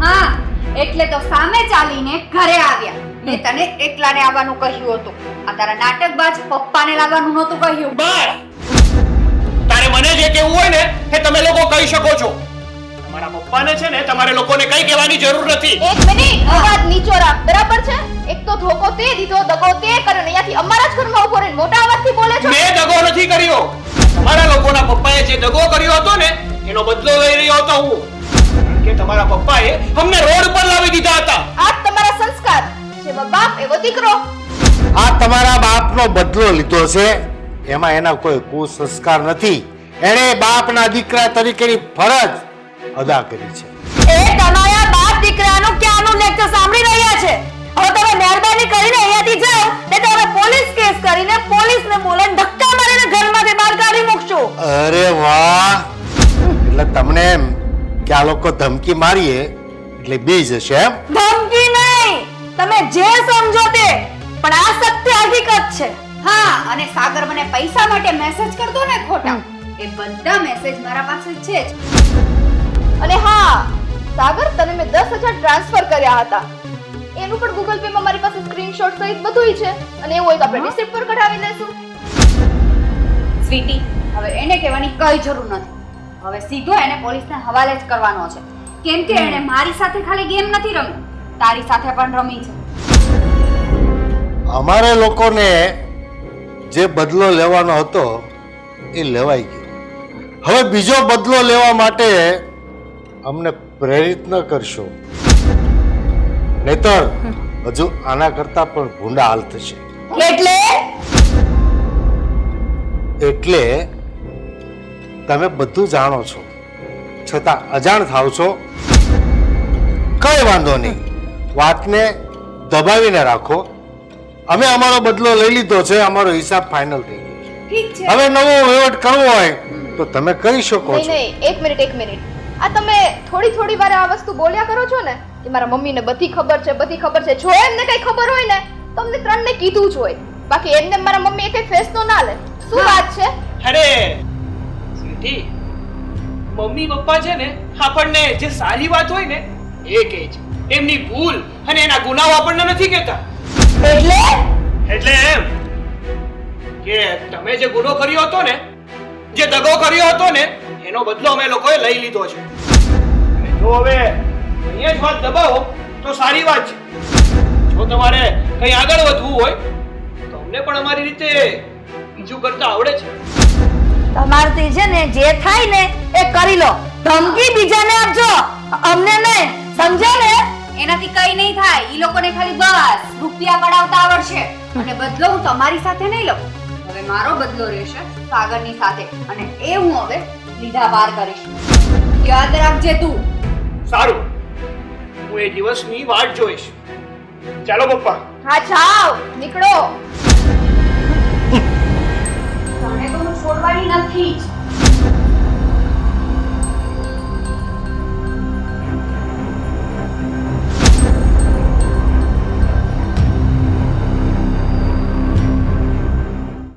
Speaker 6: હા, એટલે તો સામે ચાલીને ઘરે આવ્યા. મેં તને એકલાને આવવાનું કહ્યું હતું. આ તારા નાટકબાજ પપ્પાને લાવવાનું નહોતું કહ્યું.
Speaker 2: બસ તારે મને જે કહેવું હોય ને એ તમે લોકો કહી શકો છો. તમારા પપ્પાને છે ને તમારે લોકોને કઈ કહેવાની જરૂર નથી.
Speaker 5: એક મિનિટ, અવાજ નીચો રાખ, બરાબર છે? એક તો ધોકો તે દીધો, દગો તે કર્યો ને અહીંયાથી અમારા જ ઘરમાં ઉભો રહીને મોટા અવાજથી બોલે છો.
Speaker 2: મેં દગો નથી કર્યો. તમારા લોકોના પપ્પાએ જે દગો કર્યો હતો ને એનો બદલો લઈ રહ્યો હતો હું. કે તમારા પપ્પાએ અમને રોડ પર લાવી દીધા હતા.
Speaker 5: આ જ તમારા સંસ્કાર. જેવો બાપ એવો દીકરો.
Speaker 3: આ તમારા બાપનો બદલો લીધો છે, એમાં એના કોઈ કુસંસ્કાર નથી. એણે બાપના દીકરા તરીકેની ફરજ અદા કરી છે.
Speaker 4: એ તમારા બાપ દીકરાનું ક્યાંનું લેક્ચર સાંભળી રહ્યા છે. હવે તમે મહેરબાની કરીને અહીંયાથી જાઓ, નહીં તો અમે પોલીસ કેસ કરીને પોલીસને બોલાવીને ધક્કા મારીને ઘરમાંથી બહાર કાઢી મૂકશું.
Speaker 3: અરે વાહ, એટલે તમને એમ કે આ લોકો ધમકી મારીએ એટલે બી જશે એમ?
Speaker 4: ધમકી નહીં, તમે જે સમજો તે, પણ આ સત્ય હકીકત છે.
Speaker 6: હા, અને સાગર મને પૈસા માટે મેસેજ કરતો ને ખોટા, એ બધા મેસેજ મારા પાસે છે જ.
Speaker 5: અને હા, સાગર તને મેં 10,000 ટ્રાન્સફર કર્યા હતા. એનું પણ ગૂગલ પે માં મારી પાસે સ્ક્રીનશોટ સહિત બધુંય છે અને એવું હોય તો આપણે રિસિપ્ટ પર કઢાવી લેશું.
Speaker 6: સ્વીટી, હવે એને કહેવાની કઈ જરૂર નથી. હવે સીધો એને પોલીસને હવાલે જ કરવાનો છે. કેમ કે એને મારી સાથે ખાલી ગેમ નથી રમી, તારી સાથે પણ રમી છે.
Speaker 3: અમારે લોકોને જે બદલો લેવાનો હતો એ લેવાઈ ગયો. હવે બીજો બદલો લેવા માટે અમને પ્રેરિત ન કરશો, નહીતર હજુ આના કરતા પણ ભૂંડા હાલ થશે. એટલે તમે બધું જાણો છો છતાં અજાણ થાવ છો. કઈ વાંધો નહીં, વાતને દબાવીને રાખો. અમે અમારો બદલો લઈ લીધો છે, અમારો હિસાબ ફાઇનલ થઈ ગયો છે.
Speaker 6: ઠીક છે.
Speaker 3: હવે નવો વહીવટ કરવો હોય તો તમે કરી શકો
Speaker 5: નહીં
Speaker 3: છો.
Speaker 5: નહીં, એક મિનિટ. આ તમે થોડી વારે આ વસ્તુ બોલ્યા કરો છો ને કે મારા મમ્મીને બધી ખબર છે. જો એમને કઈ ખબર હોય ને તો અમને ત્રણને કીધું જ હોય. બાકી એમને મારા મમ્મી કઈ ફેસલો ના લે. શું વાત છે?
Speaker 2: અરે સ્વીટી, મમ્મી પપ્પા છે ને આપણને જે સારી વાત હોય ને એ કહે છે. એમની ભૂલ અને એના ગુનાઓ આપણને નથી કહેતા. એટલે એમ કે તમે જે ગુનો કર્યો હતો ને, જે દગો કર્યો હતો ને, એનો બદલો અમે લોકોએ લઈ લીધો છે. અને જો હવે અહીંયા જ વાત દબાવો તો સારી વાત છે. જો તમારે કઈ આગળ વધવું હોય તો અમને પણ અમારી રીતે બીજું કરતા આવડે છે.
Speaker 4: તમારથી છે ને જે થાય ને એ કરી લો. ધમકી બીજાને આપજો, અમને નહીં. સમજ્યા ને?
Speaker 6: એનાથી કઈ નહીં થાય. ઈ લોકોને ખાલી બસ રૂપિયા પડાવતા આવડશે. અને બદલો હું તમારી સાથે નહીં લઉં. હવે મારો બદલો રહેશે સાગરની સાથે, અને એ હું હવે લીધા બહાર કરીશ. યાદ રાખજે તું.
Speaker 2: સારું, હું એ દિવસની વાટ જોઈશ. ચાલો પપ્પા.
Speaker 5: હા, જાઓ, નીકળો.
Speaker 6: તને તો હું છોડવાની નથી જ.